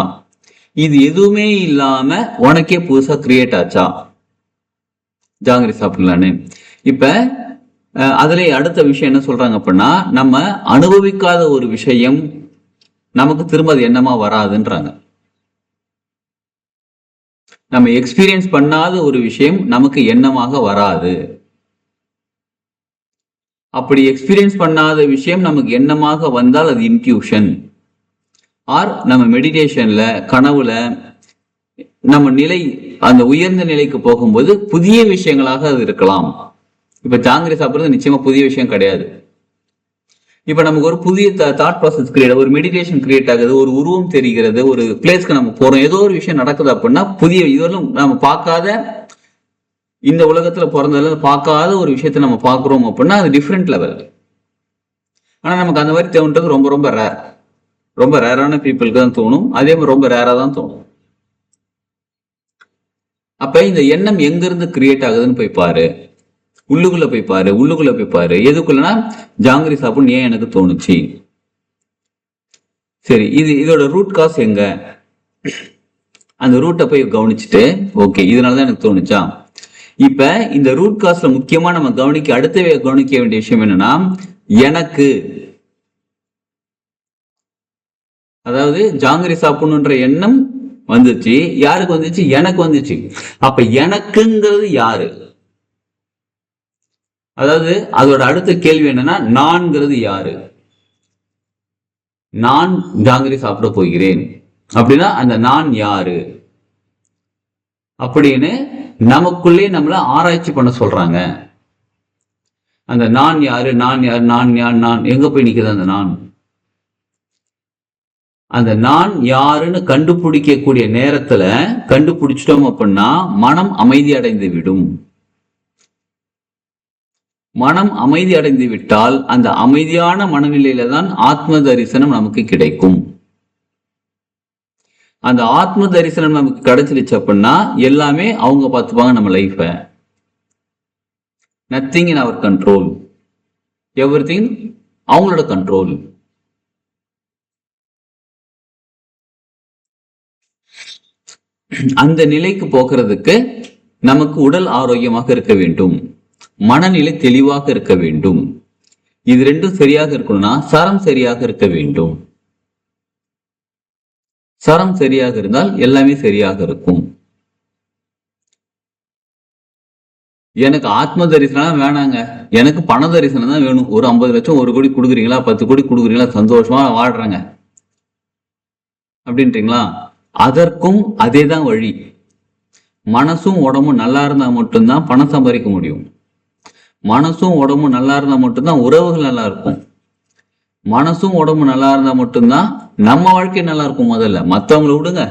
இது எதுவுமே இல்லாம உனக்கே புதுசா கிரியேட் ஆச்சா ஜாங்கிரி சாப்பிடலான்னு? இப்ப அதுல அடுத்த விஷயம் என்ன சொல்றாங்க அப்படின்னா, நம்ம அனுபவிக்காத ஒரு விஷயம் நமக்கு திரும்ப அது எண்ணமா வராதுன்றாங்க. நம்ம எக்ஸ்பீரியன்ஸ் பண்ணாத ஒரு விஷயம் நமக்கு எண்ணமாக வராது. அப்படி எக்ஸ்பீரியன்ஸ் பண்ணாத விஷயம் நமக்கு எண்ணமாக வந்தால் அது இன்ட்யூஷன். ஆர் நம்ம மெடிடேஷன்ல, கனவுல நம்ம நிலை, அந்த உயர்ந்த நிலைக்கு போகும்போது புதிய விஷயங்களாக அது இருக்கலாம். இப்ப ஜாங்கிரி சாப்பிடுறது நிச்சயமா புதிய விஷயம் கிடையாது. இப்ப நமக்கு ஒரு புதிய தாட் ப்ராசஸ் கிரியேட், ஒரு மெடிடேஷன் கிரியேட் ஆகுது, ஒரு உருவம் தெரிகிறது, ஒரு பிளேஸ்க்கு நம்ம போறோம், ஏதோ ஒரு விஷயம் நடக்குது அப்படின்னா புதிய, இதுவரையும் நம்ம பார்க்காத, இந்த உலகத்துல பிறந்ததுல பார்க்காத ஒரு விஷயத்த நம்ம பார்க்கிறோம் அப்படின்னா அது டிஃப்ரெண்ட் லெவல். ஆனா நமக்கு அந்த மாதிரி தோன்றது ரொம்ப ரொம்ப ரேர். ரொம்ப ரேரான பீப்புளுக்கு தான் தோணும். அதே மாதிரி ரொம்ப ரேரா தான் தோணும். அப்ப இந்த எண்ணம் எங்க இருந்து கிரியேட் ஆகுதுன்னு போய் பாரு, உள்ளுக்குள்ள போய் பாரு, உள்ளுக்குள்ள போய் பாரு. எதுக்குள்ளனா ஜாங்கிரி சாப்பிடணும் ஏன் எனக்கு தோணுச்சு, சரி இதோட ரூட் காஸ் எங்க, அந்த ரூட்டை போய் கவனிச்சுட்டு ஓகே இதனாலதான் எனக்கு தோணுச்சா. இப்ப இந்த ரூட் காஸ்ல முக்கியமா நம்ம அடுத்த கவனிக்க வேண்டிய விஷயம் என்னன்னா, எனக்கு, அதாவது ஜாங்கிரி சாப்பிடணுன்ற எண்ணம் வந்துச்சு, யாருக்கு வந்துச்சு, எனக்கு வந்துச்சு. அப்ப எனக்குங்கிறது யாரு, அதாவது அதோட அடுத்த கேள்வி என்னன்னா நான்கிறது யாரு, நான் ஜாங்கிரி சாப்பிட போகிறேன் அப்படின்னா அந்த நான் யாரு அப்படின்னு நமக்குள்ளே நம்மள ஆராய்ச்சி பண்ண சொல்றாங்க. அந்த நான் யாரு, நான் யார், நான் யார், நான் எங்க போய் நிக்குது அந்த நான். அந்த நான் யாருன்னு கண்டுபிடிக்கக்கூடிய நேரத்துல கண்டுபிடிச்சிட்டோம் அப்படின்னா மனம் அமைதி அடைந்து விடும். மனம் அமைதி அடைந்து விட்டால் அந்த அமைதியான மனநிலையில தான் ஆத்ம தரிசனம் நமக்கு கிடைக்கும். அந்த ஆத்ம தரிசனம் நமக்கு கிடைச்சிருச்சு அப்படின்னா எல்லாமே அவங்க பார்த்துப்பாங்க நம்ம life. Nothing in our control, everything அவங்களோட கண்ட்ரோல். அந்த நிலைக்கு போகிறதுக்கு நமக்கு உடல் ஆரோக்கியமாக இருக்க வேண்டும், மனநிலை தெளிவாக இருக்க வேண்டும். இது ரெண்டும் சரியாக இருக்கணும்னா சரம் சரியாக இருக்க வேண்டும். சரம் சரியாக இருந்தால் எல்லாமே சரியாக இருக்கும். எனக்கு ஆத்ம தரிசனம் வேணாங்க, எனக்கு பண தரிசனம் தான் வேணும். ஒரு 50 லட்சம் 1 கோடி கொடுக்குறீங்களா, 10 கோடி கொடுக்குறீங்களா, சந்தோஷமா வாழ்றாங்க அப்படின்றீங்களா, அதற்கும் அதே தான் வழி. மனசும் உடம்பும் நல்லா இருந்தா மட்டும்தான் பணம் சம்பாதிக்க முடியும். மனசும் உடம்பும் நல்லா இருந்தா மட்டும்தான் உறவுகள் நல்லா இருக்கும். மனசும் உடம்பும் நல்லா இருந்தா மட்டும்தான் நம்ம வாழ்க்கை நல்லா இருக்கும். முதல்ல மற்றவங்களை விடுங்க,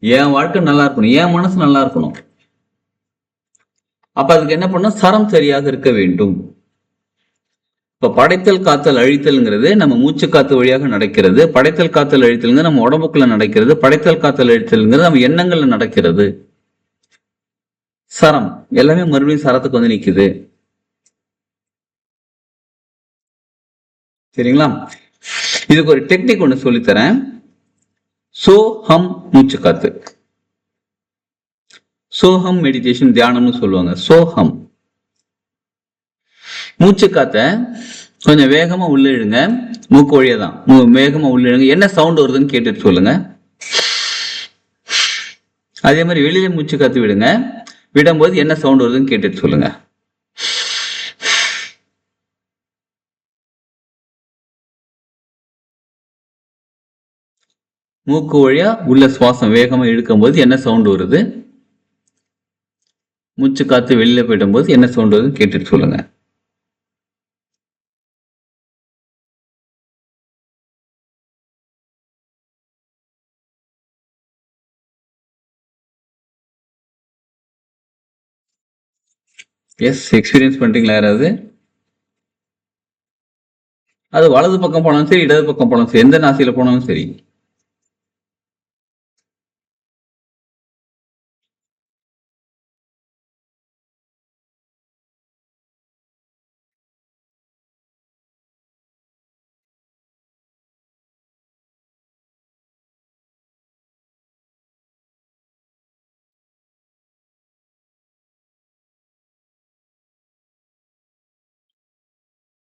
என் வாழ்க்கை நல்லா இருக்கணும், என் மனசு நல்லா இருக்கணும். அப்ப அதுக்கு என்ன பண்ணணும், சரம் சரியாக இருக்க வேண்டும். இப்ப படைத்தல் காத்தல் அழித்தல்ங்கிறது நம்ம மூச்சு காத்து வழியாக நடக்கிறது. படைத்தல் காத்தல் அழித்தல்ங்கிறது நம்ம உடம்புக்குள்ள நடக்கிறது. படைத்தல் காத்தல் அழித்தல்ங்கிறது நம்ம எண்ணங்கள்ல நடக்கிறது. சரம் எல்லாமே மறுபடியும் சரத்துக்கு வந்து நிக்குது. சரிங்களா? இதுக்கு ஒரு டெக்னிக் ஒண்ணு சொல்லித்தரேன். சோஹம் மூச்சு காத்து, சோஹம் மெடிடேஷன் தியானம்னு சொல்லுவாங்க. சோஹம் மூச்சு காத்த கொஞ்சம் வேகமா உள்ள இழுங்க, மூக்கு வழியா தான் வேகமா உள்ள இழுங்க. என்ன சவுண்ட் வருதுன்னு கேட்டுட்டு சொல்லுங்க. அதே மாதிரி வெளியில மூச்சு காத்து விடுங்க, விடும்போது என்ன சவுண்ட் வருதுன்னு கேட்டுட்டு சொல்லுங்க. மூக்கு வழியா உள்ள சுவாசம் வேகமா இழுக்கும் போது என்ன சவுண்ட் வருது, மூச்சு காத்து வெளியில போயிடும் போது என்ன சவுண்ட் வருதுன்னு கேட்டுட்டு சொல்லுங்க. எஸ், எக்ஸ்பீரியன்ஸ் பண்றீங்களா யாராவது? அது வலது பக்கம் போனாலும் சரி, இடது பக்கம் போனாலும் சரி, எந்த நாசியில போனாலும் சரி.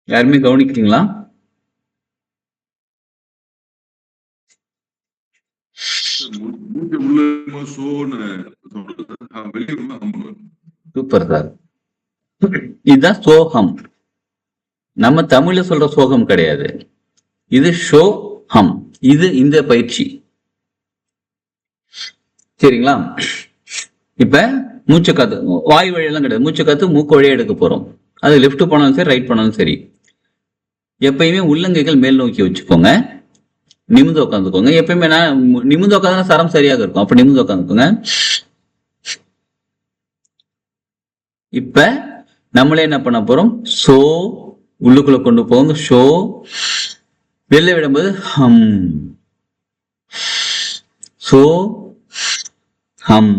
யாருமே கவனிக்கிறீங்களா? Super sir. இதுதான் சோகம். நம்ம தமிழ்ல சொல்ற சோகம் கிடையாது, இது ஷோஹம். இது இந்த பயிற்சி. சரிங்களா? இப்ப மூச்சு காத்து வாய் வழியெல்லாம் கிடையாது, மூச்சு காத்து மூக்கு வழியா எடுக்க போறோம். அது லெஃப்ட் போனாலும் சரி, ரைட் போனாலும் சரி. எப்பயுமே உள்ளங்கைகள் மேல் நோக்கி வச்சுக்கோங்க, நிமிந்து உட்காந்துக்கோங்க. எப்பயுமே நான் நிமிந்து உட்காந்து சரம் சரியாக இருக்கும், அப்ப நிமிந்து உட்காந்துக்கோங்க. இப்ப நம்மளே என்ன பண்ண போறோம், சோ உள்ளுக்குள்ள கொண்டு போங்க, ஷோ வெளில விடும்போது ஹம், சோ ஹம்.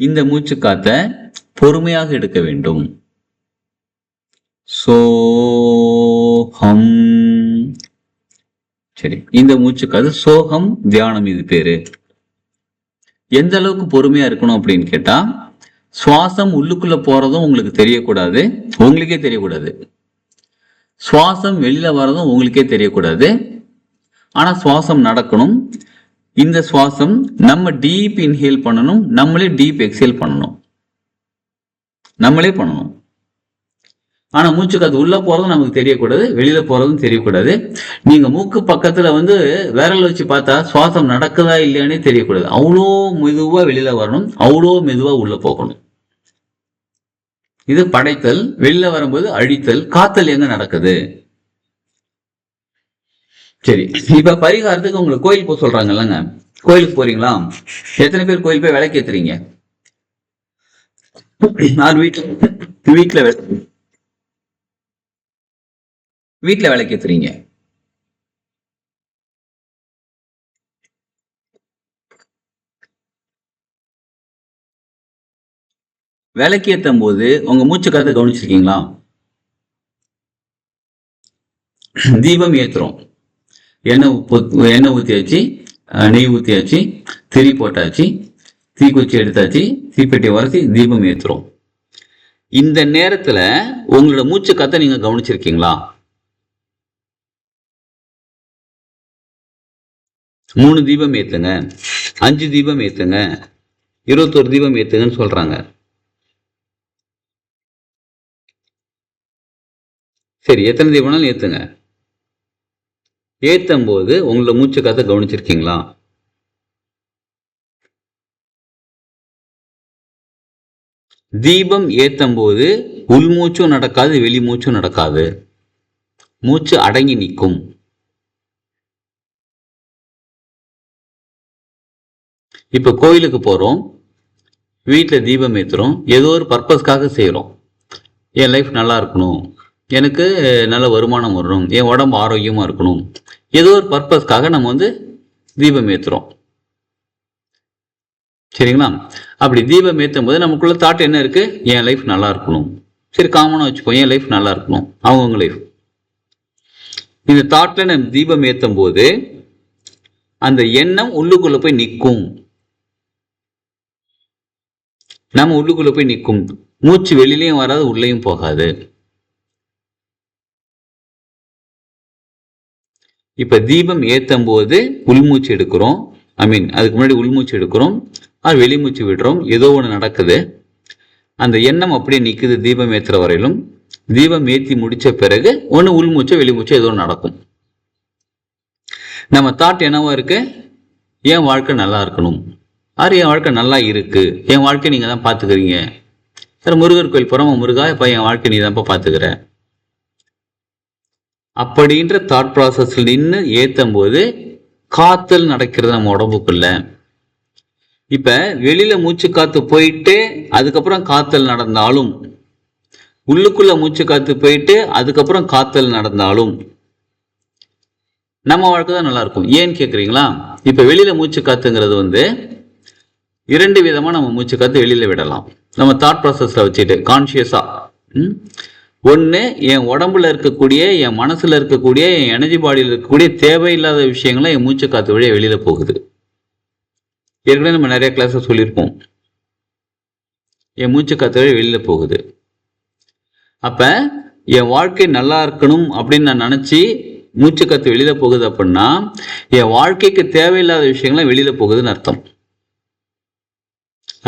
இந்த மூச்சு காத்த பொறுமையாக எடுக்க வேண்டும். சோஹம். சரி, இந்த மூச்சு காத்து சோகம் தியானம், இது பேரு. எந்த அளவுக்கு பொறுமையா இருக்கணும் அப்படின்னு கேட்டா, சுவாசம் உள்ளுக்குள்ள போறதும் உங்களுக்கு தெரியக்கூடாது, உங்களுக்கே தெரியக்கூடாது. சுவாசம் வெளியில வர்றதும் உங்களுக்கே தெரியக்கூடாது. ஆனா சுவாசம் நடக்கணும். இந்த சுவாசம் நம்ம டீப் இன்ஹேல் பண்ணணும், நம்மளே டீப் எக்ஸேல் பண்ணணும், நம்மளே பண்ணணும். ஆனா மூச்சு காத்து உள்ள போறதும் நமக்கு தெரியக்கூடாது, வெளியில போறதும் தெரியக்கூடாது. நீங்க மூக்கு பக்கத்துல விரல் வச்சு பார்த்தா சுவாசம் நடக்குதா இல்லையானே தெரியக்கூடாது. அவ்வளோ மெதுவா வெளியில வரணும், அவ்வளோ மெதுவா உள்ள போகணும். இது படைத்தல். வெளியில வரும்போது அழித்தல். காத்தல் எங்க நடக்குது? சரி, இப்ப பரிகாரத்துக்கு உங்களுக்கு கோயில் போக சொல்றாங்க இல்லைங்க, கோயிலுக்கு போறீங்களா? எத்தனை பேர் கோயில் போய் விளக்கு ஏத்துறீங்க? நான் வீட்டுல விளக்கு ஏத்துறீங்க. விளக்கு ஏற்றும் போது உங்க மூச்சு காத்து கவனிச்சிருக்கீங்களா? தீபம் ஏத்துறோம், எண்ணெய் ஊத்தியாச்சு, நெய் ஊத்தியாச்சு, திரி போட்டாச்சு, தீக்குச்சி எடுத்தாச்சு, தீப்பெட்டி வரைச்சி தீபம் ஏத்துறோம். இந்த நேரத்துல உங்களோட மூச்சு காத்த நீங்க கவனிச்சிருக்கீங்களா? 3 தீபம் ஏத்துங்க, 5 தீபம் ஏத்துங்க, 21 தீபம் ஏத்துங்கன்னு சொல்றாங்க. சரி, எத்தனை தீபம்னாலும் ஏத்துங்க. ஏத்தும் போது உங்களோட மூச்சு காத்த கவனிச்சிருக்கீங்களா? தீபம் ஏத்தும் போது உள்மூச்சும் நடக்காது, வெளிமூச்சும் நடக்காது, மூச்சு அடங்கி நிற்கும். இப்ப கோயிலுக்கு போறோம், வீட்டுல தீபம் ஏத்துறோம், ஏதோ ஒரு பர்பஸ்க்காக செய்யறோம். என் லைஃப் நல்லா இருக்கணும், எனக்கு நல்ல வருமானம் வரணும், என் உடம்பு ஆரோக்கியமா இருக்கணும், ஏதோ ஒரு பர்பஸ்க்காக நம்ம தீபம் ஏத்துறோம். சரிங்களா? அப்படி தீபம் ஏற்றும் போது நமக்குள்ள தாட் என்ன இருக்கு? என் லைஃப் நல்லா இருக்கணும். சரி, காமனா வச்சுப்போம், என் லைஃப் நல்லா இருக்கணும், அவங்கவுங்க லைஃப். இந்த தாட்ல நம்ம தீபம் ஏற்றும் போது அந்த எண்ணம் உள்ளுக்குள்ள போய் நிற்கும். நம்ம உள்ளுக்குள்ள போய் நிற்கும். மூச்சு வெளியிலையும் வராது, உள்ளேயும் போகாது. இப்ப தீபம் ஏற்றும் போது உள்மூச்சு எடுக்கிறோம், அதுக்கு முன்னாடி உள்மூச்சு எடுக்கிறோம், அது வெளிமூச்சு விடுறோம், ஏதோ ஒன்று நடக்குது. அந்த எண்ணம் அப்படியே நிற்குது தீபம் ஏற்றுற வரையிலும். தீபம் ஏற்றி முடிச்ச பிறகு ஒன்று உள்மூச்சோ வெளிமூச்சோ ஏதோ நடக்கும். நம்ம தாட் என்னவா இருக்கு? என் வாழ்க்கை நல்லா இருக்கணும், என் வாழ்க்கை நல்லா இருக்கு, என் வாழ்க்கை நீங்க தான் பாத்துக்கிறீங்க. சார், முருகர் கோயில் போறோம், முருகா இப்ப என் வாழ்க்கை நீ தான்ப்பா பாத்துக்கிற அப்படின்ற தாட் ப்ராசஸ்ல நின்று ஏற்றும் போது காத்தல் நடக்கிறது நம்ம உடம்புக்குள்ள. இப்ப வெளியில மூச்சு காத்து போயிட்டு அதுக்கப்புறம் காத்தல் நடந்தாலும், உள்ளுக்குள்ள மூச்சு காத்து போயிட்டு அதுக்கப்புறம் காத்தல் நடந்தாலும் நம்ம வாழ்க்கை தான் நல்லா இருக்கும். ஏன்னு கேக்குறீங்களா? இப்ப வெளியில மூச்சு காத்துங்கிறது 2 விதமா நம்ம மூச்சு காத்து வெளியில விடலாம். நம்ம தாட் ப்ராசஸ்ல வச்சுட்டு கான்சியஸா, ஒன்று என் உடம்புல இருக்கக்கூடிய, என் மனசுல இருக்கக்கூடிய, என் எனர்ஜி பாடியில் இருக்கக்கூடிய தேவையில்லாத விஷயங்கள்லாம் என் மூச்சு காத்து வழியா வெளியில போகுது. ஏற்கனவே நம்ம நிறைய கிளாஸ் சொல்லியிருப்போம், என் மூச்சு காத்து வழியா வெளியில போகுது. அப்ப என் வாழ்க்கை நல்லா இருக்கணும் அப்படின்னு நான் நினைச்சு மூச்சு காத்து வெளியில போகுது அப்படின்னா என் வாழ்க்கைக்கு தேவையில்லாத விஷயங்கள்லாம் வெளியில போகுதுன்னு அர்த்தம்.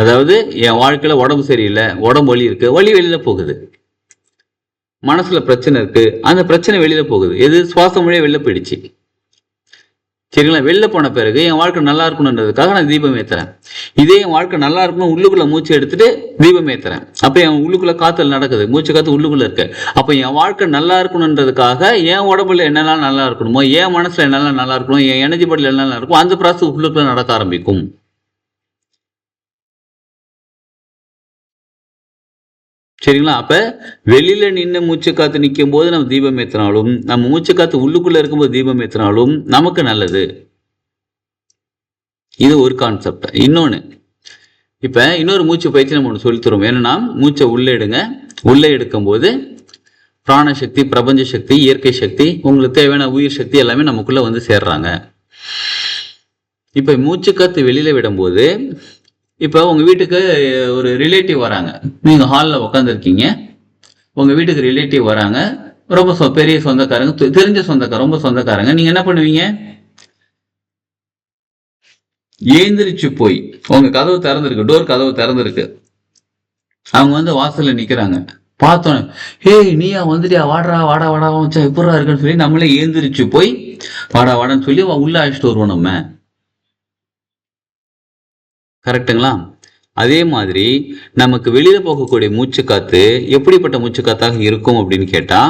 அதாவது என் வாழ்க்கையில உடம்பு சரியில்லை, உடம்பு வலி இருக்கு, வலி வெளியில போகுது. மனசுல பிரச்சனை இருக்கு, அந்த பிரச்சனை வெளியில போகுது. எது? சுவாசம் வழியா வெளில போயிடுச்சு. சரிங்களா? வெளில போன பிறகு என் வாழ்க்கை நல்லா இருக்கணுன்றதுக்காக நான் தீபம் ஏத்துறேன். இதே என் வாழ்க்கை நல்லா இருக்கணும் உள்ளுக்குள்ள மூச்சு எடுத்துட்டு தீபம் ஏத்துறேன். அப்ப என் உள்ளுக்குள்ள காத்தல் நடக்குது, மூச்சு காத்து உள்ளுக்குள்ள இருக்கு. அப்ப என் வாழ்க்கை நல்லா இருக்கணுன்றதுக்காக என் உடம்புல என்னெல்லாம் நல்லா இருக்கணுமோ, என் மனசுல என்னெல்லாம் நல்லா இருக்கணும், என் எனர்ஜி பாடியில் என்னெல்லாம் இருக்கும், அந்த ப்ராசஸ் உள்ளுக்குள்ள நடக்க ஆரம்பிக்கும். சரிங்களா? அப்ப வெளியில நின்று மூச்சு காத்து நிற்கும் போது நம்ம தீபம் ஏற்றினாலும், நம்ம மூச்சு காத்து உள்ளுக்குள்ள இருக்கும்போது தீபம் ஏற்றினாலும் நமக்கு நல்லது. இது ஒரு கான்செப்ட். இன்னொன்னு, இப்ப இன்னொரு மூச்சு பயிற்சி நம்ம ஒன்று சொல்லி தருவோம். என்னன்னா, மூச்சை உள்ளே எடுங்க. உள்ளே எடுக்கும் போது பிராணசக்தி, பிரபஞ்ச சக்தி, இயற்கை சக்தி, உங்களுக்கு தேவையான உயிர் சக்தி எல்லாமே நமக்குள்ள வந்து சேர்றாங்க. இப்ப மூச்சு காத்து வெளியில விடும்போது, இப்ப உங்க வீட்டுக்கு ஒரு ரிலேட்டிவ் வராங்க. நீங்க ஹாலில் உட்காந்துருக்கீங்க. உங்க வீட்டுக்கு ரிலேட்டிவ் வராங்க. ரொம்ப பெரிய சொந்தக்காரங்க, தெரிஞ்ச சொந்தக்காரங்க, ரொம்ப சொந்தக்காரங்க. நீங்க என்ன பண்ணுவீங்க? ஏந்திரிச்சு போய், உங்க கதவு திறந்திருக்கு, டோர் கதவு திறந்திருக்கு, அவங்க வந்து வாசல்ல நிக்கிறாங்க. பார்த்தோன்னே, ஹேய் நீயா வந்துட்டியா, வாடா வாடா வாடா வச்சா எப்படா இருக்குன்னு சொல்லி நம்மளே ஏந்திரிச்சு போய் வாடா வாடான்னு சொல்லி உள்ள அழைச்சிட்டு வருவோம் நம்ம. கரெக்டுங்களா? அதே மாதிரி நமக்கு வெளியில போகக்கூடிய மூச்சு காத்து எப்படிப்பட்ட மூச்சு காத்தாக இருக்கும் அப்படின்னு கேட்டா,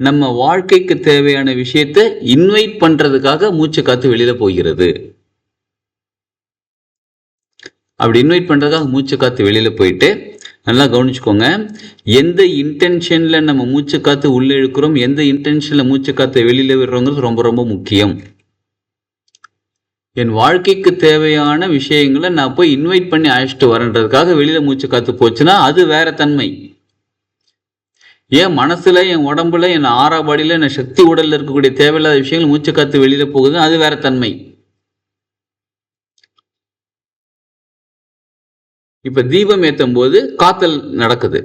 நம்ம வாழ்க்கைக்கு தேவையான விஷயத்தை இன்வைட் பண்றதுக்காக மூச்சு காத்து வெளியில போகிறது. அப்படி இன்வைட் பண்றதுக்காக மூச்சு காத்து வெளியில போயிட்டு, நல்லா கவனிச்சுக்கோங்க, எந்த இன்டென்ஷன்ல நம்ம மூச்சு காத்து உள்ள இழுக்கிறோம், எந்த இன்டென்ஷன்ல மூச்சு காத்து வெளியில விடுறோங்கிறது ரொம்ப ரொம்ப முக்கியம். என் வாழ்க்கைக்கு தேவையான விஷயங்களை நான் போய் இன்வைட் பண்ணி அழைச்சிட்டு வரேன்றதுக்காக வெளியில மூச்சு காத்து போச்சுன்னா அது வேற தன்மை. என் மனசுல, என் உடம்புல, என் ஆறாபாடியில, என் சக்தி உடல்ல இருக்கக்கூடிய தேவையில்லாத விஷயங்கள் மூச்சு காத்து வெளியில போகுது, அது வேற தன்மை. இப்ப தீபம் ஏற்றும் போது காத்தல் நடக்குது.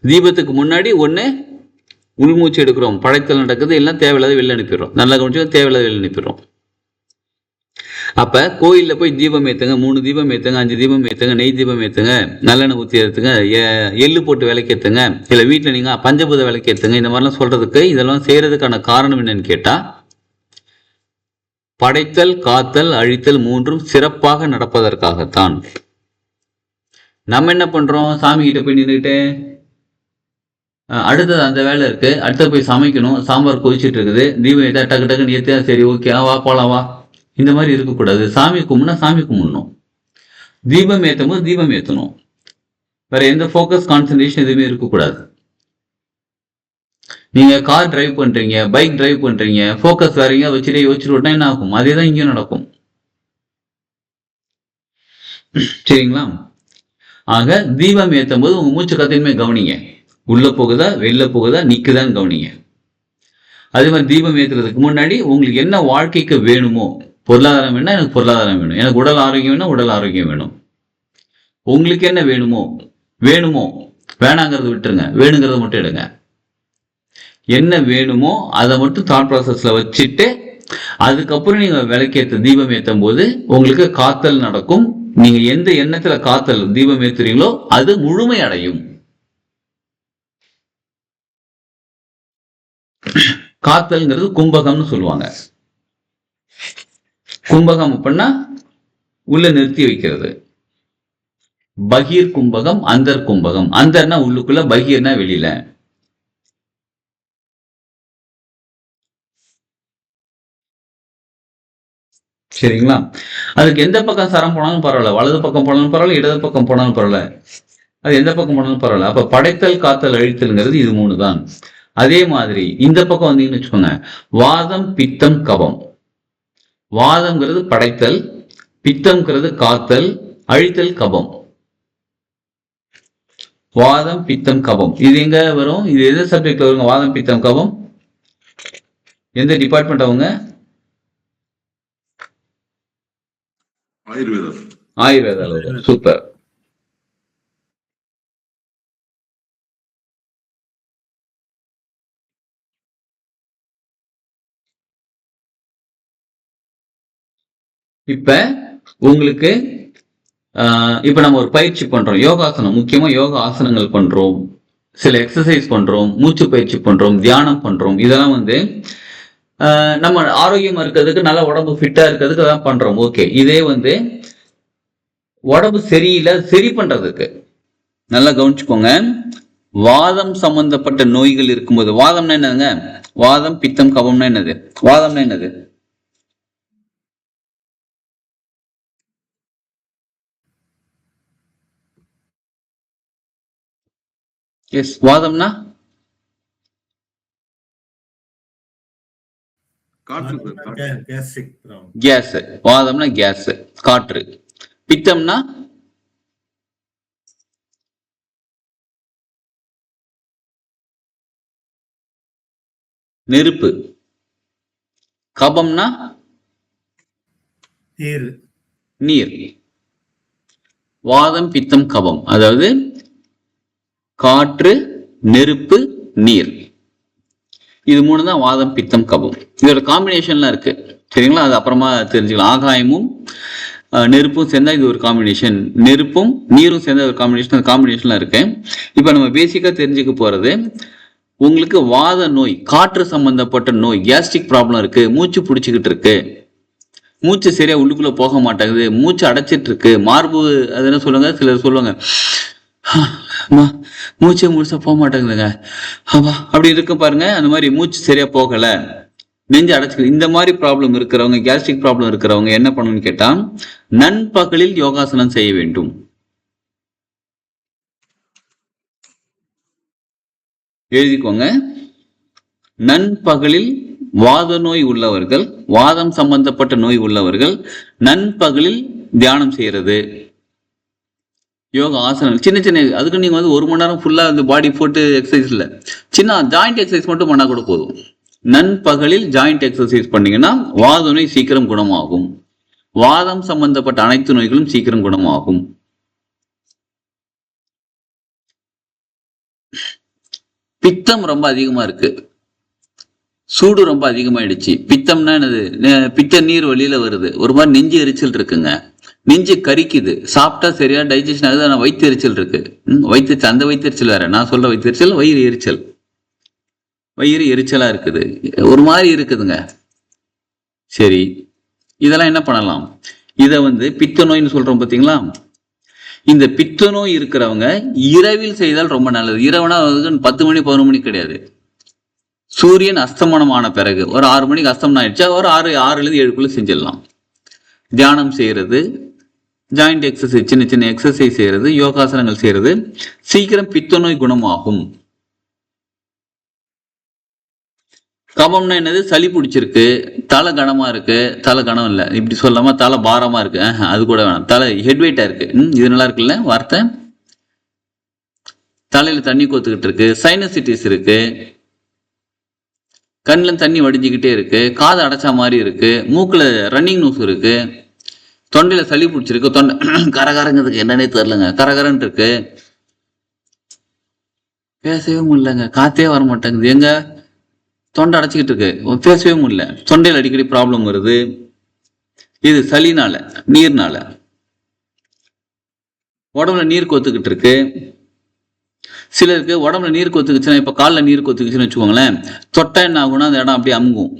தீபத்துக்கு முன்னாடி ஒண்ணு உள்மூச்சு எடுக்கிறோம், படைத்தல் நடக்குது, எல்லாம் தேவையில்லாத வெளில அனுப்பிடுறோம். நல்லா கவனிச்சு, தேவையில்லாத வெளில அனுப்பிடுறோம். அப்ப கோயில்ல போய் தீபம் ஏத்துங்க, 3 தீபம் ஏத்துங்க, 5 தீபம் ஏத்துங்க, நெய் தீபம் ஏத்துங்க, நல்லெண்ணெய் ஊற்றி ஏற்றுங்க, எள்ளு போட்டு விளக்கேத்துங்க, இல்லை வீட்டில் நீங்க பஞ்சபூத விளக்கேத்துங்க, இந்த மாதிரிலாம் சொல்றதுக்கு, இதெல்லாம் செய்யறதுக்கான காரணம் என்னன்னு கேட்டா, படைத்தல், காத்தல், அழித்தல் மூன்றும் சிறப்பாக நடப்பதற்காகத்தான். நம்ம என்ன பண்றோம்? சாமி கிட்ட போய் நின்றுட்டு, அடுத்தது அந்த வேலை இருக்கு, அடுத்தது போய் சமைக்கணும், சாம்பார் கொதிச்சுட்டு இருக்குது, தீபம் ஏத்தா டக்கு டக்குன்னு ஏத்தியா, சரி ஓகே வா போலாம் வா, இந்த மாதிரி இருக்கக்கூடாது. சாமி கும்பிடணும், சாமி கும்பிடணும். தீபம் ஏற்றும் போது தீபம் ஏற்றணும். வேற எந்த ஃபோக்கஸ், கான்சன்ட்ரேஷன் எதுவுமே இருக்கக்கூடாது. நீங்க கார் டிரைவ் பண்றீங்க, பைக் டிரைவ் பண்றீங்க, ஃபோக்கஸ் வேறீங்க வச்சுட்டு யோசிச்சுட்டு விட்டா என்ன ஆகும்? அதே தான் இங்கேயும் நடக்கும். சரிங்களா? ஆக தீபம் ஏற்றும் போது உங்க மூச்சு காத்தையுமே கவனிங்க. உள்ள போகுதா, வெளில போகுதா, நிக்குதான்னு கவனிங்க. அதே மாதிரி தீபம் ஏற்றுறதுக்கு முன்னாடி உங்களுக்கு என்ன வாழ்க்கைக்கு வேணுமோ, பொருளாதாரம் வேணும்னா எனக்கு பொருளாதாரம் வேணும், எனக்கு உடல் ஆரோக்கியம் வேணும், உடல் ஆரோக்கியம் வேணும். உங்களுக்கு என்ன வேணுமோ, வேணாங்கிறத விட்டுருங்க, வேணுங்கிறத மட்டும் எடுங்க. என்ன வேணுமோ அதை மட்டும் தாட் ப்ராசஸ்ல வச்சுட்டு, அதுக்கப்புறம் நீங்க விளக்கேற்ற தீபம் ஏற்றும் போது உங்களுக்கு காத்தல் நடக்கும். நீங்க எந்த எண்ணத்துல காத்தல் தீபம் ஏத்துறீங்களோ அது முழுமை அடையும். காத்தல்ங்கிறது கும்பகம்னு சொல்லுவாங்க. கும்பகம் அப்படின்னா உள்ள நிறுத்தி வைக்கிறது. பகீர் கும்பகம், அந்தர் கும்பகம். அந்தர்னா உள்ளுக்குள்ள, பகீர்னா வெளியில. சரிங்களா? அதுக்கு எந்த பக்கம் சரம் போனாலும் பரவாயில்ல, வலது பக்கம் போனாலும் பரவாயில்ல, இடது பக்கம் போனாலும் பரவாயில்ல, அது எந்த பக்கம் போனாலும் பரவாயில்ல. அப்ப படைத்தல், காத்தல், அழித்தல்ங்கிறது இது 3 தான். அதே மாதிரி இந்த பக்கம் வந்தீங்கன்னு வச்சுக்கோங்க, வாதம், பித்தம், கபம். வாதம்ங்கிறது படைத்தல், பித்தம்ங்கிறது காத்தல், அழித்தல் கபம். வாதம், பித்தம், கபம். இது எங்க வரும்? இது எது சப்ஜெக்ட்ல வருங்க? வாதம், பித்தம், கபம் எந்த டிபார்ட்மெண்ட் அவங்க? ஆயுர்வேதா. சூப்பர். இப்ப உங்களுக்கு இப்ப நம்ம ஒரு பயிற்சி பண்றோம், யோகாசனம், முக்கியமா யோகா ஆசனங்கள் பண்றோம், சில எக்ஸசைஸ் பண்றோம், மூச்சு பயிற்சி பண்றோம், தியானம் பண்றோம். இதெல்லாம் வந்து நம்ம ஆரோக்கியமா இருக்கிறதுக்கு, நல்ல உடம்பு ஃபிட்டா இருக்கிறதுக்கு தான் பண்றோம். ஓகே. இதே வந்து உடம்பு சரியில்லை, சரி பண்றதுக்கு நல்லா கவனிச்சுக்கோங்க. வாதம் சம்பந்தப்பட்ட நோய்கள் இருக்கும்போது, வாதம்னா என்னதுங்க? வாதம், பித்தம், கபம்னா என்னது? வாதம்னா என்னது? எஸ், வாதம்னா காற்று சார். Gastric problem. கேஸ். வாதம்னா கேஸ், காற்று. பித்தம்னா நெருப்பு. கபம்னா நீர். நீர். வாதம், பித்தம், கபம், அதாவது காற்று, நெருப்பு, நீர். இது மூணு தான் வாதம், பித்தம், கபம். இதோட காம்பினேஷன்லாம் இருக்கு, சரிங்களா? அது அப்புறமா தெரிஞ்சுக்கலாம். ஆகாயமும் நெருப்பும் சேர்ந்தா இது ஒரு காம்பினேஷன், நெருப்பும் நீரும் சேர்ந்த ஒரு காம்பினேஷன். அந்த காம்பினேஷன்லாம் இருக்கு. இப்போ நம்ம பேசிக்கா தெரிஞ்சுக்க போறது, உங்களுக்கு வாத நோய், காற்று சம்பந்தப்பட்ட நோய், கேஸ்ட்ரிக் ப்ராப்ளம் இருக்கு, மூச்சு பிடிச்சிக்கிட்டு இருக்கு, மூச்சு சரியா உள்ளுக்குள்ள போக மாட்டேங்குது, மூச்சு அடைச்சிட்டு இருக்கு, மார்பு அது என்ன சொல்லுங்க, சிலர் சொல்லுவாங்க மூச்சே முழுசா போக மாட்டேங்குதுங்க அப்படி இருக்கு பாருங்க. அந்த மாதிரி மூச்சு சரியா போகல, நெஞ்சு அடைச்சிக்கு, இந்த மாதிரி ப்ராப்ளம் இருக்கிறவங்க, கேஸ்ட்ரிக் ப்ராப்ளம் இருக்கிறவங்க என்ன பண்ணணும்னு கேட்டா, நண்பகலில் யோகாசனம் செய்ய வேண்டும். எழுதிக்கோங்க. நண்பகலில் வாத நோய் உள்ளவர்கள், வாதம் சம்பந்தப்பட்ட நோய் உள்ளவர்கள் நண்பகலில் தியானம் செய்யறது, யோகா ஆசனம், சின்ன சின்ன, அதுக்கு நீங்க வந்து 1 மணி நேரம் ஃபுல்லா அந்த பாடி போட்டு எக்ஸசைஸ் இல்ல, சின்ன ஜாயிண்ட் எக்ஸசைஸ் மட்டும் பண்ணா கூட போதும். நண்பகலில் ஜாயிண்ட் எக்ஸசைஸ் பண்ணீங்கன்னா வாத நோய் சீக்கிரம் குணமாகும். வாதம் சம்பந்தப்பட்ட அனைத்து நோய்களும் சீக்கிரம் குணமாகும். பித்தம் ரொம்ப அதிகமா இருக்கு, சூடு ரொம்ப அதிகமாயிடுச்சு. பித்தம்னா என்னது? பித்த நீர் வெளியில வருது, ஒரு மாதிரி நெஞ்சு எரிச்சல் இருக்குங்க, நெஞ்சு கரிக்குது, சாப்பிட்டா சரியா டைஜஷன் ஆகுது, ஆனால் வயிற்று எரிச்சல் இருக்கு. வயிற்று, அந்த வயிற்று எரிச்சல் வேற, நான் சொல்ற வயிற்று எரிச்சல் வயிறு எரிச்சல், வயிறு எரிச்சலா இருக்குது, ஒரு மாதிரி இருக்குதுங்க. சரி, இதெல்லாம் என்ன பண்ணலாம்? இதை வந்து பித்த நோய்னு சொல்றோம் பார்த்தீங்களா? இந்த பித்த நோய் இருக்கிறவங்க இரவில் செய்தால் ரொம்ப நல்லது. இரவுனா 10 மணி 11 மணி கிடையாது, சூரியன் அஸ்தமனமான பிறகு ஒரு 6 மணிக்கு அஸ்தமனம் ஆயிடுச்சா ஒரு 6லேருந்து 7க்குள்ள செஞ்சிடலாம். தியானம் செய்யறது, ஜாயிண்ட் எக்ஸசைஸ், சின்ன சின்ன எக்ஸசைஸ் செய்யறது, யோகாசனங்கள் செய்யறது, சீக்கிரம் பித்த நோய் குணமாகும். கபம்னா என்னது? சளி பிடிச்சிருக்கு, தலை கனமா இருக்கு, தலை கனம் இல்லை இப்படி சொல்லாம தலை பாரமா இருக்கு, அது கூட வேணாம், தலை ஹெட்வெயிட்டா இருக்கு, இது நல்லா இருக்குல்ல வார்த்தை. தலையில தண்ணி கோத்துக்கிட்டு இருக்கு, சைனசிட்டிஸ் இருக்கு, கண்ணில் தண்ணி வடிஞ்சுக்கிட்டே இருக்கு, காது அடைச்சா மாதிரி இருக்கு, மூக்குல ரன்னிங் நோஸ் இருக்கு, தொண்டையில சளி பிடிச்சிருக்கு, தொண்டை கரகரங்கிறதுக்கு என்னன்னே தெரியலங்க, கரகரன் இருக்கு, பேசவே முடியலங்க, காத்தே வர மாட்டேங்குது, எங்க தொண்டை அடைச்சிக்கிட்டு இருக்கு, பேசவே முடியல, தொண்டையில் அடிக்கடி ப்ராப்ளம் வருது. இது சளினால, நீர்னால. உடம்புல நீர் கொத்துக்கிட்டு இருக்கு, சிலருக்கு உடம்புல நீர் கொத்துக்குச்சுன்னா, இப்ப காலில் நீர் கொத்துக்குச்சுன்னு வச்சுக்கோங்களேன், தொட்டா என்ன ஆகும்னா அந்த இடம் அப்படியே அமுங்கும்,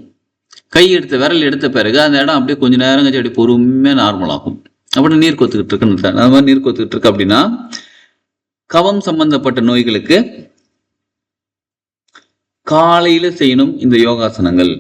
கை எடுத்த விரல் எடுத்த பிறகு அந்த இடம் அப்படியே கொஞ்சம் நேரம் கழிச்சு அப்படி பொறுமையாக நார்மல் ஆகும். அப்படி நீர் கொத்துக்கிட்டு இருக்குன்னு சார், அது மாதிரி நீர் கொத்துக்கிட்டு இருக்கு அப்படின்னா கபம் சம்பந்தப்பட்ட நோய்களுக்கு காலையில செய்யணும் இந்த யோகாசனங்கள்.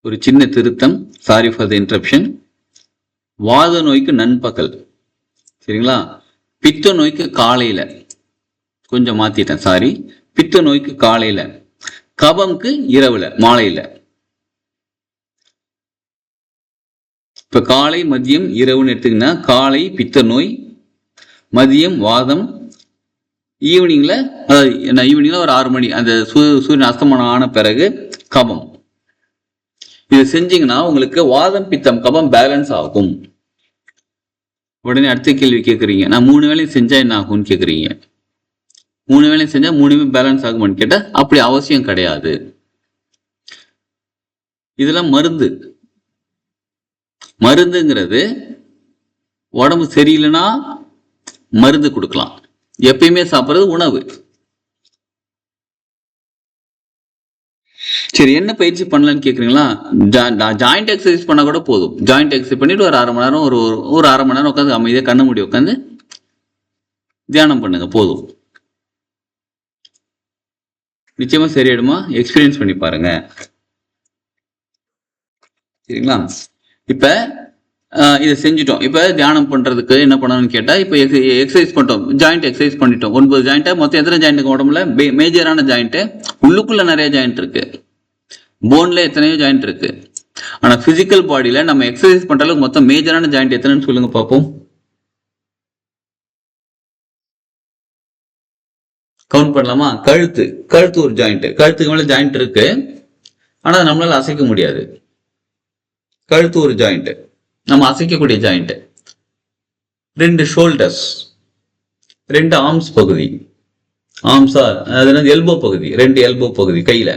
ஒரு சின்ன திருத்தம், சாரி ஃபார் தி இன்டரப்ஷன். வாத நோய்க்கு நண்பகல், சரிங்களா? பித்த நோய்க்கு காலையில, கொஞ்சம் மாத்திட்டேன், சாரி. பித்த நோய்க்கு காலையில, கபம்க்கு இரவுல, மாலையில. இப்ப காலை, மதியம், இரவுன்னு எடுத்துக்கினா காலை பித்த நோய், மதியம் வாதம், ஈவினிங்ல ஒரு 6 மணி அந்த சூரியன் அஸ்தமனம் ஆன பிறகு கபம். இதை செஞ்சீங்கன்னா உங்களுக்கு வாதம், பித்தம், கபம் பேலன்ஸ் ஆகும். உடனே அடுத்த கேள்வி கேட்குறீங்க, நான் 3 வேளையும் செஞ்சா என்ன ஆகும்னு கேட்குறீங்க. 3 வேளையும் செஞ்சா 3மே பேலன்ஸ் ஆகுமான்னு கேட்டா அப்படி அவசியம் கிடையாது. இதெல்லாம் மருந்துங்கிறது உடம்பு சரியில்லைன்னா மருந்து கொடுக்கலாம். எப்பயுமே சாப்பிட்றது உணவு. சரி, என்ன பயிற்சி பண்ணலான்னு கேக்குறீங்களா? ஜாயிண்ட் எக்ஸசைஸ் பண்ணா கூட போதும். ஜாயிண்ட் எக்ஸசைஸ் பண்ணிட்டு ஒரு 1/2 மணி நேரம் ஒரு 1/2 மணி நேரம் உட்காந்து அமைதியா கண்ண மூடி உட்காந்து தியானம் பண்ணுங்க, போதும். நிச்சயமா சரியாயிடுமா? எக்ஸ்பீரியன்ஸ் பண்ணி பாருங்க. சரிங்களா? இப்ப இதை செஞ்சுட்டோம். இப்ப தியானம் பண்றதுக்கு என்ன பண்ணணும்னு கேட்டா, இப்ப எக்ஸசைஸ் பண்ணிட்டோம், ஜாயிண்ட் எக்ஸசைஸ் பண்ணிட்டோம். 9 ஜாயிண்ட். மொத்தம் எத்தனை ஜாயிண்ட் உடம்புல? மேஜரான ஜாயிண்ட், உள்ளுக்குள்ள நிறைய ஜாயிண்ட் இருக்கு, போன்ல எத்தனையோ ஜாயிண்ட் இருக்கு. ஆனா பிசிக்கல் பாடியில நம்ம எக்ஸசைஸ் பண்ற அளவுக்கு மொத்தம் மேஜரான ஜாயிண்ட் எத்தனைன்னு சொல்லுங்க பார்ப்போம். கவுண்ட் பண்ணலாமா? கழுத்து ஒரு ஜாயிண்ட். கழுத்துக்கு மேல ஜாயிண்ட் இருக்கு, ஆனா நம்மளால அசைக்க முடியாது. கழுத்து ஒரு ஜாயிண்ட், நம்ம அசைக்கக்கூடிய ஜாயிண்ட். 2 ஷோல்டர்ஸ், 2 ஆர்ம்ஸ் பகுதி, ஆர்ம்ஸா அது எல்போ பகுதி, 2 எல்போ பகுதி கையில.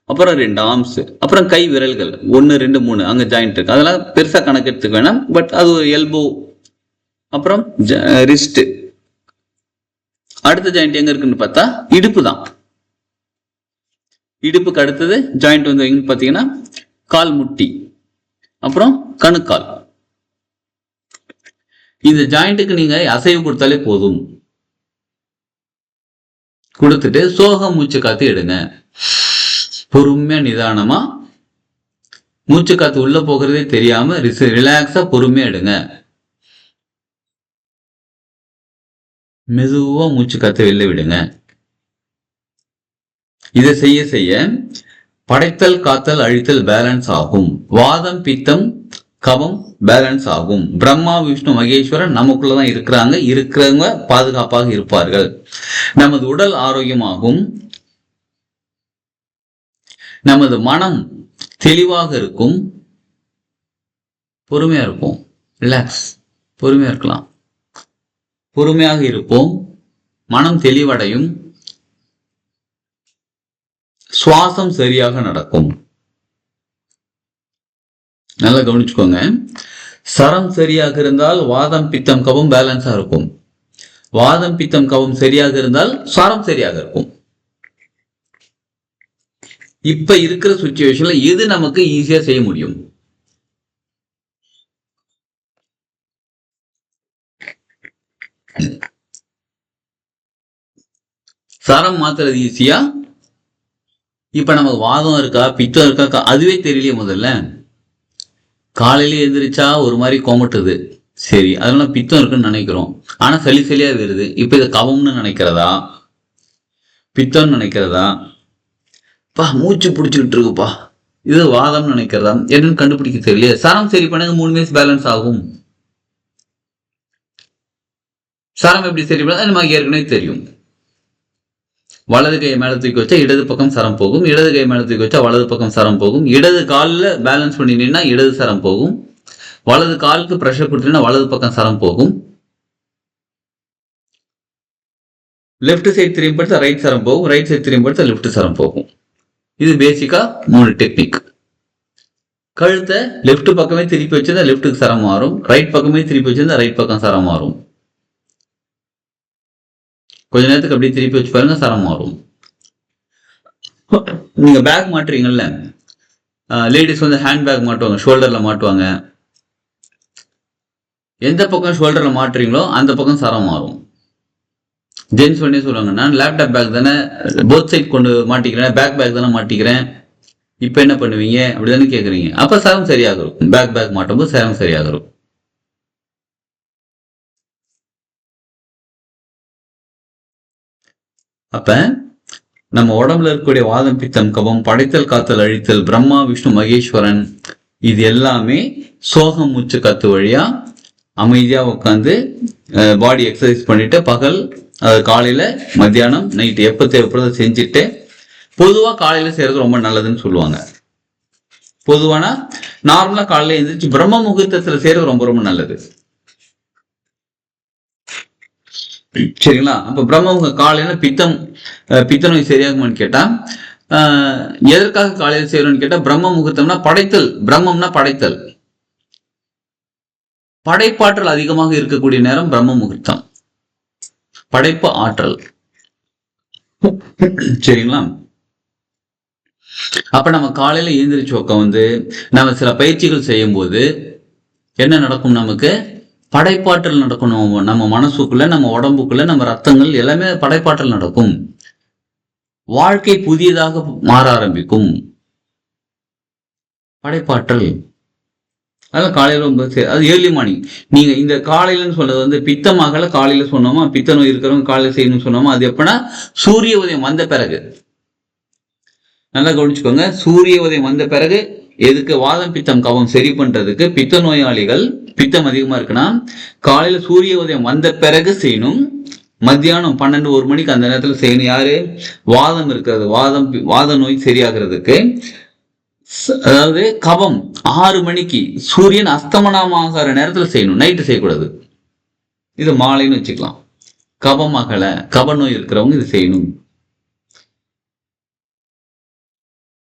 அப்புறம் 2 ஆர்ம்ஸ், அப்புறம் கை விரல்கள் 1 2 3 அங்க ஜாயிண்ட் இருக்கு. அதெல்லாம் பெருசா கணக்கு எடுத்துக்க வேணாம், பட் அது ஒரு எல்போ. அப்புறம் ரிஸ்ட். அடுத்த ஜாயிண்ட் எங்க இருக்குன்னு பார்த்தா இடுப்பு தான். இடுப்புக்கு அடுத்தது ஜாயிண்ட் வந்து எங்கன்னு பாத்தீங்கன்னா கால் முட்டி, அப்புறம் கணுக்கால். இந்த ஜாயிண்ட்டுக்கு நீங்க அசைவு கொடுத்தாலே போதும். கொடுத்துட்டு சோக மூச்சு காத்து எடுங்க. பொறுமையா நிதானமா மூச்சு காத்து உள்ள போகிறதே தெரியாம ரிலாக்ஸா பொறுமையா எடுங்க. மெதுவா மூச்சு காத்து வெளில விடுங்க. இதை செய்ய செய்ய படைத்தல் காத்தல் அழித்தல் பேலன்ஸ் ஆகும். வாதம் பித்தம் கபம் பேலன்ஸ் ஆகும். பிரம்மா விஷ்ணு மகேஸ்வரன் நமக்குள்ளதான் இருக்கிறவங்க பாதுகாப்பாக இருப்பார்கள். நமது உடல் ஆரோக்கியமாகும். நமது மனம் தெளிவாக இருக்கும். பொறுமையா இருப்போம். ரிலாக்ஸ், பொறுமையா இருக்கலாம். பொறுமையாக இருப்போம். மனம் தெளிவடையும். சுவாசம் சரியாக நடக்கும். நல்லா கவனிச்சுக்கோங்க. சரம் சரியாக இருந்தால் வாதம் பித்தம் கபம் பேலன்ஸா இருக்கும். வாதம் பித்தம் கபம் சரியாக இருந்தால் சரம் சரியாக இருக்கும். இப்ப இருக்கிற சிச்சுவேஷன்ல எது நமக்கு ஈஸியா செய்ய முடியும்? சரம் மாத்துறது ஈஸியா? இப்ப நமக்கு வாதம் இருக்கா பித்தம் இருக்கா அதுவே தெரியலையே. முதல்ல காலையில எந்திரிச்சா ஒரு மாதிரி கோமட்டுது, சரி அதனால பித்தம் இருக்குன்னு நினைக்கிறோம். ஆனா சளியா வருது. இப்ப இதை கவம்னு நினைக்கிறதா பித்தம்னு நினைக்கிறதா? மூச்சு பிடிச்சுக்கிட்டு இருக்குப்பா, இது வாதம் நினைக்கிறதா என்னன்னு கண்டுபிடிக்க தெரியல. சரம் சரி பண்ணுங்க, 3 மினிட்ஸ் பேலன்ஸ் ஆகும். சரம் எப்படி சரி பண்ண நமக்கு ஏற்கனவே தெரியும். வலது கையை மேல தூக்கி வச்சா இடது பக்கம் சரம் போகும். இடது கை மேல தூக்கி வச்சா வலது பக்கம் சரம் போகும். இடது காலில் பேலன்ஸ் பண்ணினீங்கன்னா இடது சரம் போகும். வலது காலுக்கு பிரஷர் கொடுத்தீங்கன்னா வலது பக்கம் சரம் போகும். லெப்ட் சைடு திரும்பி படுத்தா ரைட் சரம் போகும். ரைட் சைடு திரும்பி படுத்தா லெப்ட் சரம் போகும். இது பேசிக்கா 3 டெக்னிக். கழுத்தை லெப்ட் பக்கமே திருப்பி வச்சிருந்தா லெப்டுக்கு சரம் மாறும். ரைட் பக்கமே திருப்பி வச்சிருந்தா ரைட் பக்கம் சரம் மாறும். கொஞ்ச நேரத்துக்கு அப்படியே திருப்பி வச்சு பாருங்க, சரம் மாறும். நீங்க பேக் மாட்டுறீங்கல்ல, லேடிஸ் வந்து ஹேண்ட் பேக் மாட்டுவாங்க, ஷோல்டர்ல மாட்டுவாங்க. எந்த பக்கம் ஷோல்டர்ல மாட்டுறீங்களோ அந்த பக்கம் சரம் மாறும். ஜென்ஸ் பண்ணி சொல்லுவாங்க, நான் லேப்டாப் பேக் தானே போத் சைட் கொண்டு மாட்டிக்கிறேன், பேக் தானே மாட்டிக்கிறேன், இப்ப என்ன பண்ணுவீங்க அப்படிதானே கேக்குறீங்க. அப்ப சரம் சரியாக இருக்கும். பேக் மாட்டும் போது சரம் சரியாக இருக்கும். அப்ப நம்ம உடம்புல இருக்கக்கூடிய வாதம் பித்தம் கபம் படைத்தல் காத்தல் அழித்தல் பிரம்மா விஷ்ணு மகேஸ்வரன் இது எல்லாமே சோகம் மூச்சு காத்து வழியா அமைதியா உட்காந்து பாடி எக்ஸசைஸ் பண்ணிட்டு பகல் காலையில மத்தியானம் நைட்டு எப்ப தேவைப்படுறத செஞ்சுட்டு, பொதுவா காலையில செய்யறது ரொம்ப நல்லதுன்னு சொல்லுவாங்க. பொதுவானா நார்மலா காலையில எழுந்திரிச்சு பிரம்ம முகூர்த்தத்துல செய்யறது ரொம்ப ரொம்ப நல்லது. சரிங்களா? அப்ப பிரம்ம காலையில பித்த நோய் சரியாகுமான்னு கேட்டா எதற்காக காலையில செய்யறோம்னு கேட்டா, பிரம்ம முகூர்த்தம்னா படைத்தல், பிரம்மம்னா படைத்தல், படைப்பாற்றல் அதிகமாக இருக்கக்கூடிய நேரம் பிரம்ம முகூர்த்தம், படைப்பு ஆற்றல். சரிங்களா? அப்ப நம்ம காலையில எழுந்திரிச்சு உட்காந்து நம்ம சில பயிற்சிகள் செய்யும் போது என்ன நடக்கும்? நமக்கு படைப்பாற்றல் நடக்கும். நம்ம மனசுக்குள்ள, நம்ம உடம்புக்குள்ள, நம்ம ரத்தங்கள் எல்லாமே படைப்பாற்றல் நடக்கும். வாழ்க்கை புதியதாக மாற ஆரம்பிக்கும். படைப்பாற்றல் அதான் காலையில அது ஏர்லி மார்னிங். நீங்க இந்த காலையிலன்னு சொல்றது வந்து பித்தமாகல காலையில சொன்னோமா, பித்த நோய் இருக்கிறவங்க காலையில செய்யணும்னு சொன்னோமா, அது எப்பனா சூரிய உதயம் வந்த பிறகு. நல்லா கவனிச்சுக்கோங்க. சூரிய உதயம் வந்த பிறகு எதுக்கு? வாதம் பித்தம் கவம் சரி பண்றதுக்கு. பித்த நோயாளிகள் பித்தம் அதிகமா இருக்குன்னா காலையில சூரிய உதயம் வந்த பிறகு செய்யணும். மத்தியானம் 12-1 மணிக்கு அந்த நேரத்துல செய்யணும். யாரு? வாதம் இருக்கிறது, வாத நோய் சரியாகிறதுக்கு. அதாவது கவம் 6 மணிக்கு சூரியன் அஸ்தமனமாகிற நேரத்துல செய்யணும், நைட்டு செய்யக்கூடாது. இது மாலைன்னு வச்சுக்கலாம். கபம் அகல, கப நோய் இருக்கிறவங்க இது செய்யணும்.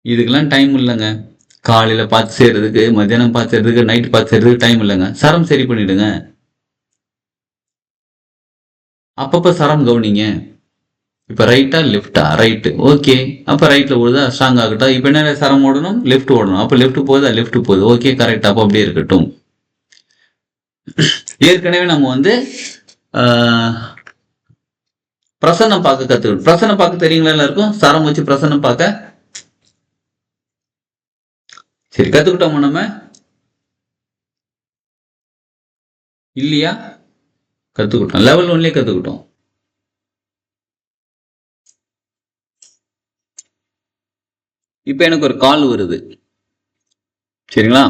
இதுக்கெல்லாம் டைம் இல்லைங்க. காலையில பார்த்து செய்யறதுக்கு, மத்தியானம் பார்த்து செய்யறதுக்கு, நைட்டு பார்த்து செய்யறதுக்கு டைம் இல்லைங்க. சரம் சரி பண்ணிடுங்க. அப்பப்ப சரம் கவனிங்க. இப்ப ரைட்டா லெஃப்டா? Right, okay. அப்ப ரைட்ல ஓடுதா, ஸ்ட்ராங் ஆகட்டா. இப்ப என்ன சரம் ஓடணும்? லெஃப்ட் ஓடணும். அப்ப லெஃப்ட் போகுதா? லெஃப்ட் போகுது, ஓகே, கரெக்ட். அப்ப அப்படியே இருக்கட்டும். ஏற்கனவே நம்ம வந்து பிரசன்னம் பார்க்க கத்துக்கணும். பிரசன்னம் பார்க்க தெரியுங்களா எல்லாருக்கும்? சரம் வச்சு பிரசன்னம் பார்க்க சரி கத்துக்கிட்டோமா நம்ம? இல்லையா? கத்துக்கிட்டோம். லெவல் 1லயே கத்துக்கிட்டோம். இப்ப எனக்கு ஒரு கால் வருது, சரிங்களா?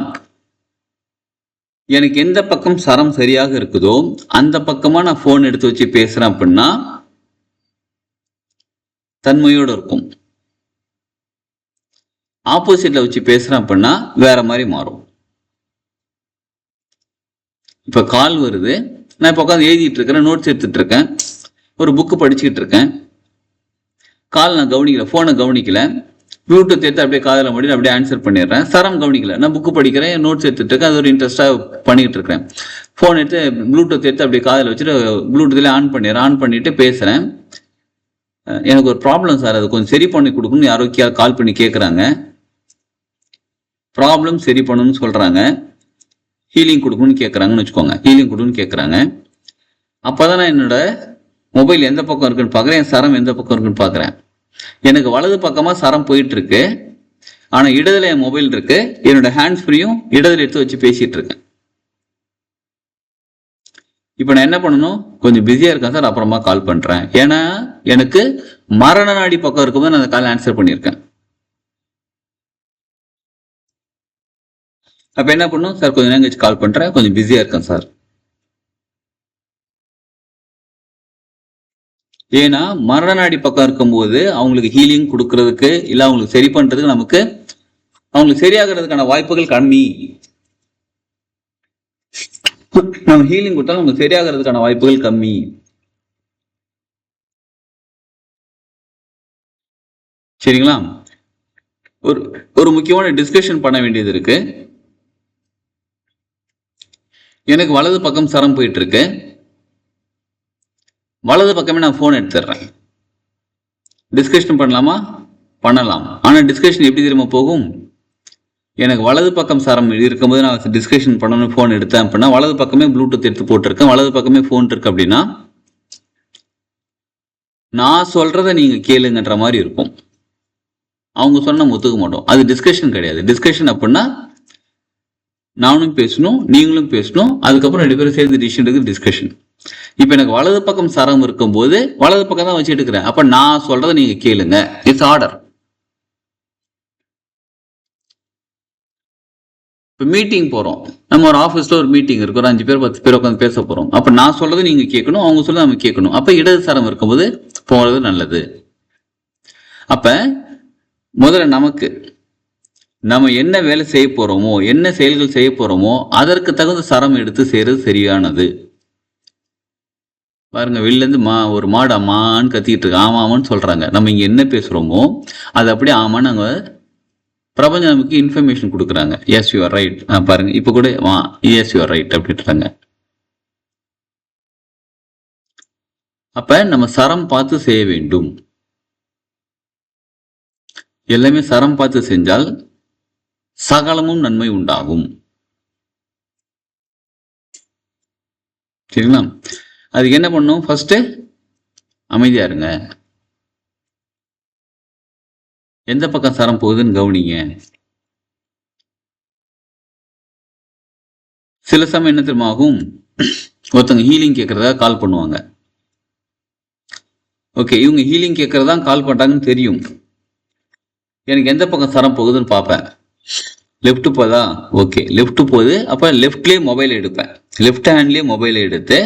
எனக்கு எந்த பக்கம் சரம் சரியாக இருக்குதோ அந்த பக்கமா நான் போன் எடுத்து வச்சு பேசுறேன் அப்படின்னா தன்மையோடு இருக்கும். ஆப்போசிட்ல வச்சு பேசுறேன் அப்படின்னா வேற மாதிரி மாறும். இப்ப கால் வருது, நான் இப்ப உட்காந்து எழுதிட்டு இருக்கிறேன், நோட்ஸ் எடுத்துட்டு இருக்கேன், ஒரு புக்கு படிச்சுக்கிட்டு இருக்கேன். கால் நான் கவனிக்கல, போனை கவனிக்கல, ப்ளூடூத் எடுத்து அப்படியே காதில் மாட்டி அப்படியே ஆன்சர் பண்ணிடுறேன். சரம் கவனிக்கல, நான் புக்கு படிக்கிறேன், நோட்ஸ் எடுத்துட்டு இருக்கேன், அது ஒரு இன்ட்ரெஸ்டாக பண்ணிட்டு இருக்கேன். ஃபோன் எடுத்து ப்ளூடூத் எடுத்து அப்படியே காதில் வச்சுட்டு ப்ளூடூத்லேயே ஆன் பண்ணிடுறேன். ஆன் பண்ணிட்டு பேசுகிறேன். எனக்கு ஒரு ப்ராப்ளம் சார், அது கொஞ்சம் சரி பண்ணி கொடுக்கணும்னு யாரோ கால் பண்ணி கேட்குறாங்க. ப்ராப்ளம் சரி பண்ணணும்னு சொல்கிறாங்க. ஹீலிங் கொடுக்கணும்னு கேட்குறாங்கன்னு வச்சுக்கோங்க. ஹீலிங் கொடுன்னு கேட்குறாங்க. அப்போ தான் நான் என்னோட மொபைல் எந்த பக்கம் இருக்குன்னு பார்க்குறேன், என் சரம் எந்த பக்கம் இருக்குன்னு பார்க்குறேன். எனக்கு வலது பக்கமாக சரம் போயிட்டு இருக்கு, ஆனால் இடதுல என் மொபைல் இருக்கு. என்னோட ஹேண்ட்ஸ் ஃப்ரீயும் இடதுல எடுத்து வச்சு பேசிட்டு இருக்கேன். இப்போ நான் என்ன பண்ணணும்? கொஞ்சம் பிஸியாக இருக்கேன் சார், அப்புறமா கால் பண்ணுறேன். ஏன்னா எனக்கு மரண நாடி பக்கம் இருக்கும்போது நான் அந்த கால் ஆன்சர் பண்ணியிருக்கேன். அப்போ என்ன பண்ணும்? சார் கொஞ்சம் நேரம் கழிச்சு கால் பண்ணுறேன், கொஞ்சம் பிஸியாக இருக்கேன் சார். ஏன்னா மரண நாடி பக்கம் இருக்கும்போது அவங்களுக்கு ஹீலிங் கொடுக்கறதுக்கு இல்லை அவங்களுக்கு சரி பண்ணுறதுக்கு நமக்கு அவங்களுக்கு சரியாகிறதுக்கான வாய்ப்புகள் கம்மி. நம்ம ஹீலிங் கொடுத்தாலும் அவங்களுக்கு சரியாகிறதுக்கான வாய்ப்புகள் கம்மி. சரிங்களா? ஒரு முக்கியமான டிஸ்கஷன் பண்ண வேண்டியது இருக்கு. எனக்கு வலது பக்கம் சரம் போயிட்டு இருக்கு, வலது பக்கமே நான் போன் எடுத்துடுறேன். டிஸ்கஷன் பண்ணலாமா? பண்ணலாம். ஆனால் டிஸ்கஷன் எப்படி தெரியுமா போகும்? எனக்கு வலது பக்கம் சரம் இருக்கும்போது நான் டிஸ்கஷன் பண்ணணும்னு ஃபோன் எடுத்தேன் அப்படின்னா வலது பக்கமே ப்ளூடூத் எடுத்து போட்டிருக்கேன், வலது பக்கமே ஃபோன் இருக்கு அப்படின்னா நான் சொல்றதை நீங்க கேளுங்கன்ற மாதிரி இருக்கும். அவங்க சொன்ன ஒத்துக்க மாட்டோம். அது டிஸ்கஷன் கிடையாது. டிஸ்கஷன் அப்படின்னா நானும் பேசணும், நீங்களும் பேசணும், அதுக்கப்புறம் 2 பேரும் சேர்ந்து டிசிஷன் எடுக்க டிஸ்கஷன். இப்ப எனக்கு வலது பக்கம் சரம் இருக்கும் போது வலது பக்கம் தான் வச்சு எடுக்கிறேன். அப்ப நான் சொல்றதை நீங்க கேளுங்க. It's order. இப்போ மீட்டிங் போறோம், நம்ம ஒரு ஆஃபீஸ்ல ஒரு மீட்டிங் இருக்கு, ஒரு 5 பேர் 10 பேர் உட்காந்து பேச போறோம். அப்ப நான் சொல்றது நீங்க கேட்கணும், அவங்க சொல்றது நம்ம கேட்கணும். அப்ப இடது சரம் இருக்கும்போது போறது நல்லது. அப்ப முதல்ல நமக்கு நம்ம என்ன வேலை செய்ய போறோமோ, என்ன செயல்கள் செய்ய போறோமோ அதற்கு தகுந்த சரம் எடுத்து செய்யறது சரியானது. பாருங்க, வெளில இருந்து ஒரு மாடு அம்மான்னு கத்திக்கிட்டு இருக்கு, ஆமா ஆமான்னு சொல்றாங்க. நம்ம இங்க என்ன பேசுறோமோ அது அப்படியே ஆமான்னு நாங்க பிரபஞ்சம் நமக்கு இன்ஃபர்மேஷன் கொடுக்குறாங்க. Yes you are right. பாருங்க இப்ப கூட எஸ் யூ ஆர் ரைட் அப்படின்றாங்க. அப்ப நம்ம சரம் பார்த்து செய்ய வேண்டும். எல்லாமே சரம் பார்த்து செஞ்சால் சகலமும் நன்மை உண்டாகும். சரிங்களா? அதுக்கு என்ன பண்ணும்? ஃபர்ஸ்ட் அமைதியா இருங்க. எந்த பக்கம் சரம் போகுதுன்னு கவனிங்க. சில சமயம் என்ன தெரியுமா ஆகும்? ஒருத்தவங்க ஹீலிங் கேட்கறதா கால் பண்ணுவாங்க. ஓகே, இவங்க ஹீலிங் கேட்கறதா கால் பண்றாங்கன்னு தெரியும். எனக்கு எந்த பக்கம் சரம் போகுதுன்னு பார்ப்பேன். லெஃப்ட் போதா? ஓகே, லெஃப்ட் போகுது. அப்போ லெஃப்ட்லேயே மொபைல் எடுப்பேன். லெஃப்ட் ஹேண்ட்லேயே மொபைலை எடுத்து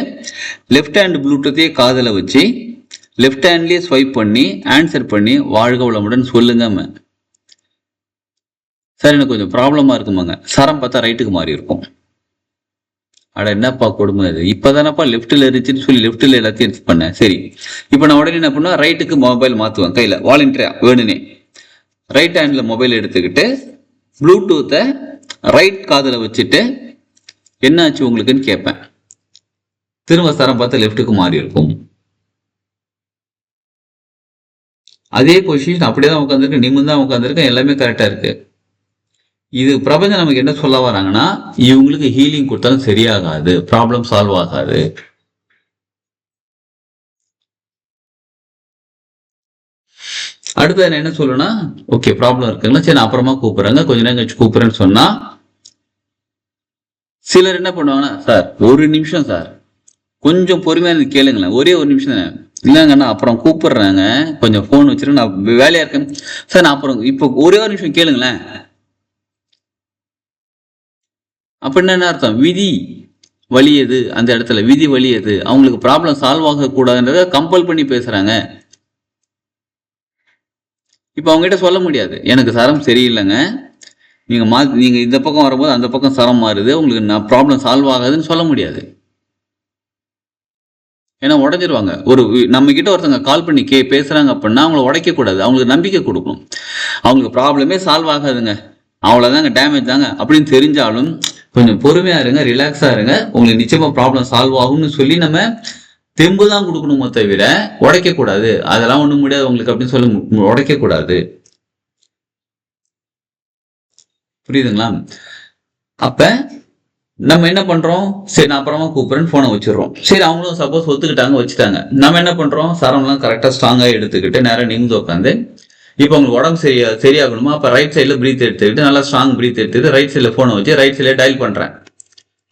லெஃப்ட் ஹேண்ட் ப்ளூடூத்தையே காதில் வச்சு லெஃப்ட் ஹேண்ட்லேயே ஸ்வைப் பண்ணி ஆன்சர் பண்ணி வாழ்க வளமுடன் சொல்லுங்க. சார் எனக்கு கொஞ்சம் ப்ராப்ளமாக இருக்குமாங்க. சரம் பார்த்தா ரைட்டுக்கு மாறி இருக்கும். அட என்னப்பா கொடுமை அது, இப்போதானப்பா லெஃப்ட்டில் இருந்துச்சுன்னு சொல்லி லெஃப்ட்டில் எல்லாத்தையும் பண்ணேன். சரி, இப்போ நான் உடனே என்ன பண்ணுவேன்? ரைட்டுக்கு மொபைல் மாற்றுவேன். கையில் வாலண்டியரா வேணுனே ரைட் ஹேண்டில் மொபைல் எடுத்துக்கிட்டு ப்ளூடூத்தை ரைட் காதில் வச்சுட்டு என்னாச்சு உங்களுக்குன்னு கேட்பேன். திரும்ப சரம் பார்த்து லெஃப்ட்டுக்கு மாறி இருக்கும். அதே பொசிஷன் அப்படியே தான் உட்காந்துருக்கு, நிமிர்ந்து தான் உட்காந்துருக்கேன், எல்லாமே கரெக்டாக இருக்கு. இது பிரபஞ்சம் நமக்கு என்ன சொல்ல வராங்கன்னா, இவங்களுக்கு ஹீலிங் கொடுத்தாலும் சரியாகாது, ப்ராப்ளம் சால்வ் ஆகாது. அடுத்து நான் என்ன சொல்லுன்னா, ஓகே ப்ராப்ளம் இருக்குங்களா, சரி நான் அப்புறமா கூப்பிடுறேங்க, கொஞ்ச நேரம் கழிச்சு கூப்பிடுறேன்னு சொன்னா, சிலர் என்ன பண்ணுவாங்கன்னா, சார் ஒரு நிமிஷம் சார், கொஞ்சம் பொறுமையாக கேளுங்களேன், ஒரே ஒரு நிமிஷம் தானே. இல்லைங்கண்ணா அப்புறம் கூப்பிடுறேங்க, கொஞ்சம் ஃபோன் வச்சுருங்க, நான் வேலையா இருக்கேன் சார், நான் அப்புறம் இப்போ ஒரே ஒரு நிமிஷம் கேளுங்களேன். அப்படின்னு என்ன அர்த்தம்? விதி வலியது, அந்த இடத்துல விதி வலியது, அவங்களுக்கு ப்ராப்ளம் சால்வ் ஆகக்கூடாதுன்றத கம்பல் பண்ணி பேசுறாங்க. இப்போ அவங்ககிட்ட சொல்ல முடியாது, எனக்கு சரம் சரியில்லைங்க, நீங்க இந்த பக்கம் வரும்போது அந்த பக்கம் சரம் மாறுது, உங்களுக்கு நான் ப்ராப்ளம் சால்வ் ஆகாதுன்னு சொல்ல முடியாது. ஏன்னா உடஞ்சிருவாங்க. ஒரு நம்ம கிட்ட ஒருத்தவங்க கால் பண்ணி பேசுறாங்க அப்படின்னா அவங்கள உடைக்க கூடாது, அவங்களுக்கு நம்பிக்கை கொடுக்கணும். அவங்களுக்கு ப்ராப்ளமே சால்வ் ஆகாதுங்க, அவ்வளோதாங்க, டேமேஜ் தாங்க அப்படின்னு தெரிஞ்சாலும் கொஞ்சம் பொறுமையா இருங்க, ரிலாக்ஸா இருங்க, உங்களுக்கு நிச்சயமா ப்ராப்ளம் சால்வ் ஆகும்னு சொல்லி நம்ம தெம்பு தான் கொடுக்கணுமோ தவிர உடைக்க கூடாது. அதெல்லாம் ஒண்ணும் முடியாது உங்களுக்கு அப்படின்னு சொல்லி உடைக்க கூடாது. புரியுதுங்களா? அப்ப நம்ம என்ன பண்றோம்? சரி நான் அப்புறமா கூப்பிடுறேன்னு போனை வச்சிடறோம். சரி அவங்களும் சப்போஸ் ஒத்துக்கிட்டாங்க, வச்சுட்டாங்க. நம்ம என்ன பண்றோம்? சரம்லாம் கரெக்டா ஸ்ட்ராங்கா எடுத்துக்கிட்டு நேரம் நிமிந்து உட்காந்து, இப்போ உங்களுக்கு உடம்பு சரியாகணுமா, அப்ப ரைட் சைட்ல பிரீத் எடுத்துக்கிட்டு நல்லா ஸ்ட்ராங் பிரீத் எடுத்துக்கிட்டு ரைட் சைட்ல போனை வச்சு ரைட் சைட்ல டயல் பண்றேன்.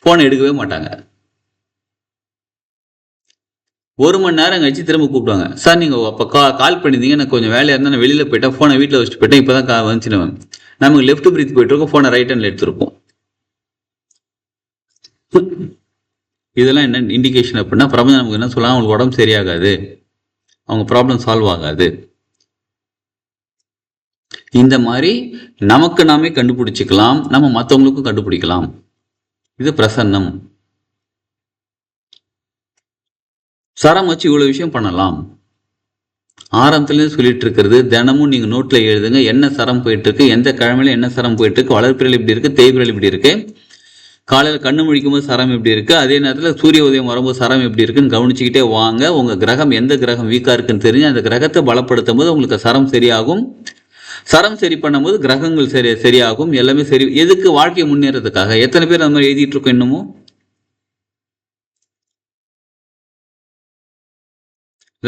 போனை எடுக்கவே மாட்டாங்க. 1 மணி நேரம் கழிச்சு திரும்ப கூப்பிடுவாங்க. சார் நீங்க அப்ப கால் பண்ணிருந்தீங்க, எனக்கு கொஞ்சம் வேலையா இருந்தா நான் வெளியில போயிட்டேன், போனை வீட்டுல வச்சுட்டு போயிட்டேன், இப்பதான் வந்துச்சுன்னு. நமக்கு லெஃப்ட் பிரீத் போயிட்டு இருக்கோம், போனை ரைட் ஹேண்ட்ல எடுத்திருப்போம். இதெல்லாம் என்ன இண்டிகேஷன் அப்படின்னா, பிரபஞ்சம் நமக்கு என்ன சொல்லலாம்? அவங்களுக்கு உடம்பு சரியாகாது, அவங்க ப்ராப்ளம் சால்வ் ஆகாது. இந்த மாதிரி நமக்கு நாமே கண்டுபிடிச்சிக்கலாம், நம்ம மற்றவங்களுக்கும் கண்டுபிடிக்கலாம். இது பிரசன்னம். சரம் வச்சு இவ்வளவு விஷயம் பண்ணலாம். ஆரம்பத்துலேருந்து சொல்லிட்டு இருக்கிறது, தினமும் நீங்க நோட்ல எழுதுங்க, என்ன சரம் போயிட்டு இருக்கு, எந்த கிழமையில என்ன சரம் போயிட்டு இருக்கு, வளர்ப்பிரல் இப்படி இருக்கு, தேய்பிரல் இப்படி இருக்கு, காலையில் கண்ணு முழிக்கும் போது சரம் எப்படி இருக்கு, அதே நேரத்தில் சூரிய உதயம் வரும்போது சரம் எப்படி இருக்குன்னு கவனிச்சுக்கிட்டே வாங்க. உங்க கிரகம் எந்த கிரகம் வீக்கா இருக்குன்னு தெரிஞ்சு அந்த கிரகத்தை பலப்படுத்தும் போது உங்களுக்கு சரம் சரியாகும். சரம் சரி பண்ணும்போது கிரகங்கள் சரியாகும். எல்லாமே சரி. எதுக்கு? வாழ்க்கையை முன்னேறதுக்காக. எத்தனை பேர் அந்த மாதிரி எழுதிட்டு இருக்கோம் இன்னமும்?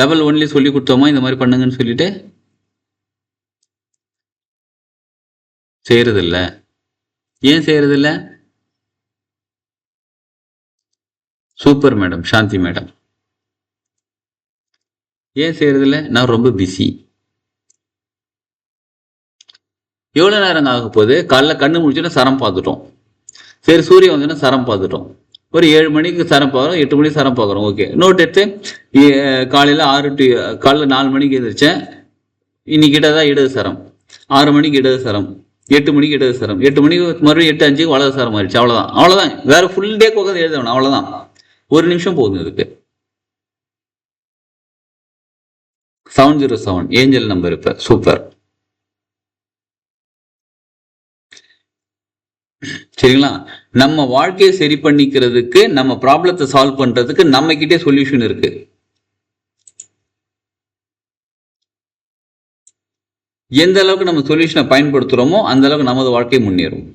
லெவல் 1 சொல்லி கொடுத்தோமா இந்த மாதிரி பண்ணுங்கன்னு சொல்லிட்டு? செய்யறதில்ல. ஏன் செய்யறதில்ல? சூப்பர் மேடம், சாந்தி மேடம். ஏன் செய்யறதில்ல? நான் ரொம்ப பிஸி. எவ்வளவு நேரம் ஆக போகுது? காலைல கண்ணு முடிச்சோன்னா சரம் பார்த்துட்டோம். சரி சூரியன் வந்தோன்னா சரம் பார்த்துட்டோம். ஒரு 7 மணிக்கு சரம் பார்க்குறோம், 8 மணிக்கு சரம் பார்க்குறோம். ஓகே, நோட் எடுத்து காலையில் 4 மணிக்கு எழுந்திரிச்சேன், இன்னைக்கிட்ட தான் இடது சரம். 6 மணிக்கு இடது சரம், 8 மணிக்கு இடது சரம், 8 மணிக்கு மறுபடியும் 8:05 வலது சரம் ஆயிடுச்சு. அவ்வளோதான். வேற ஃபுல் டே உட்காந்து எழுத வேணும். அவ்வளோதான், 1 நிமிஷம் போகுது இதுக்கு. 707 ஏஞ்சல் நம்பர். இப்ப சூப்பர். சரிங்களா? நம்ம வாழ்க்கையை சரி பண்ணிக்கிறதுக்கு, நம்ம ப்ராப்ளத்தை சால்வ் பண்றதுக்கு நம்ம கிட்டே சொல்யூஷன் இருக்கு. எந்த அளவுக்கு நம்ம சொல்யூஷனை பயன்படுத்துறோமோ அந்த அளவுக்கு நமது வாழ்க்கை முன்னேறும்.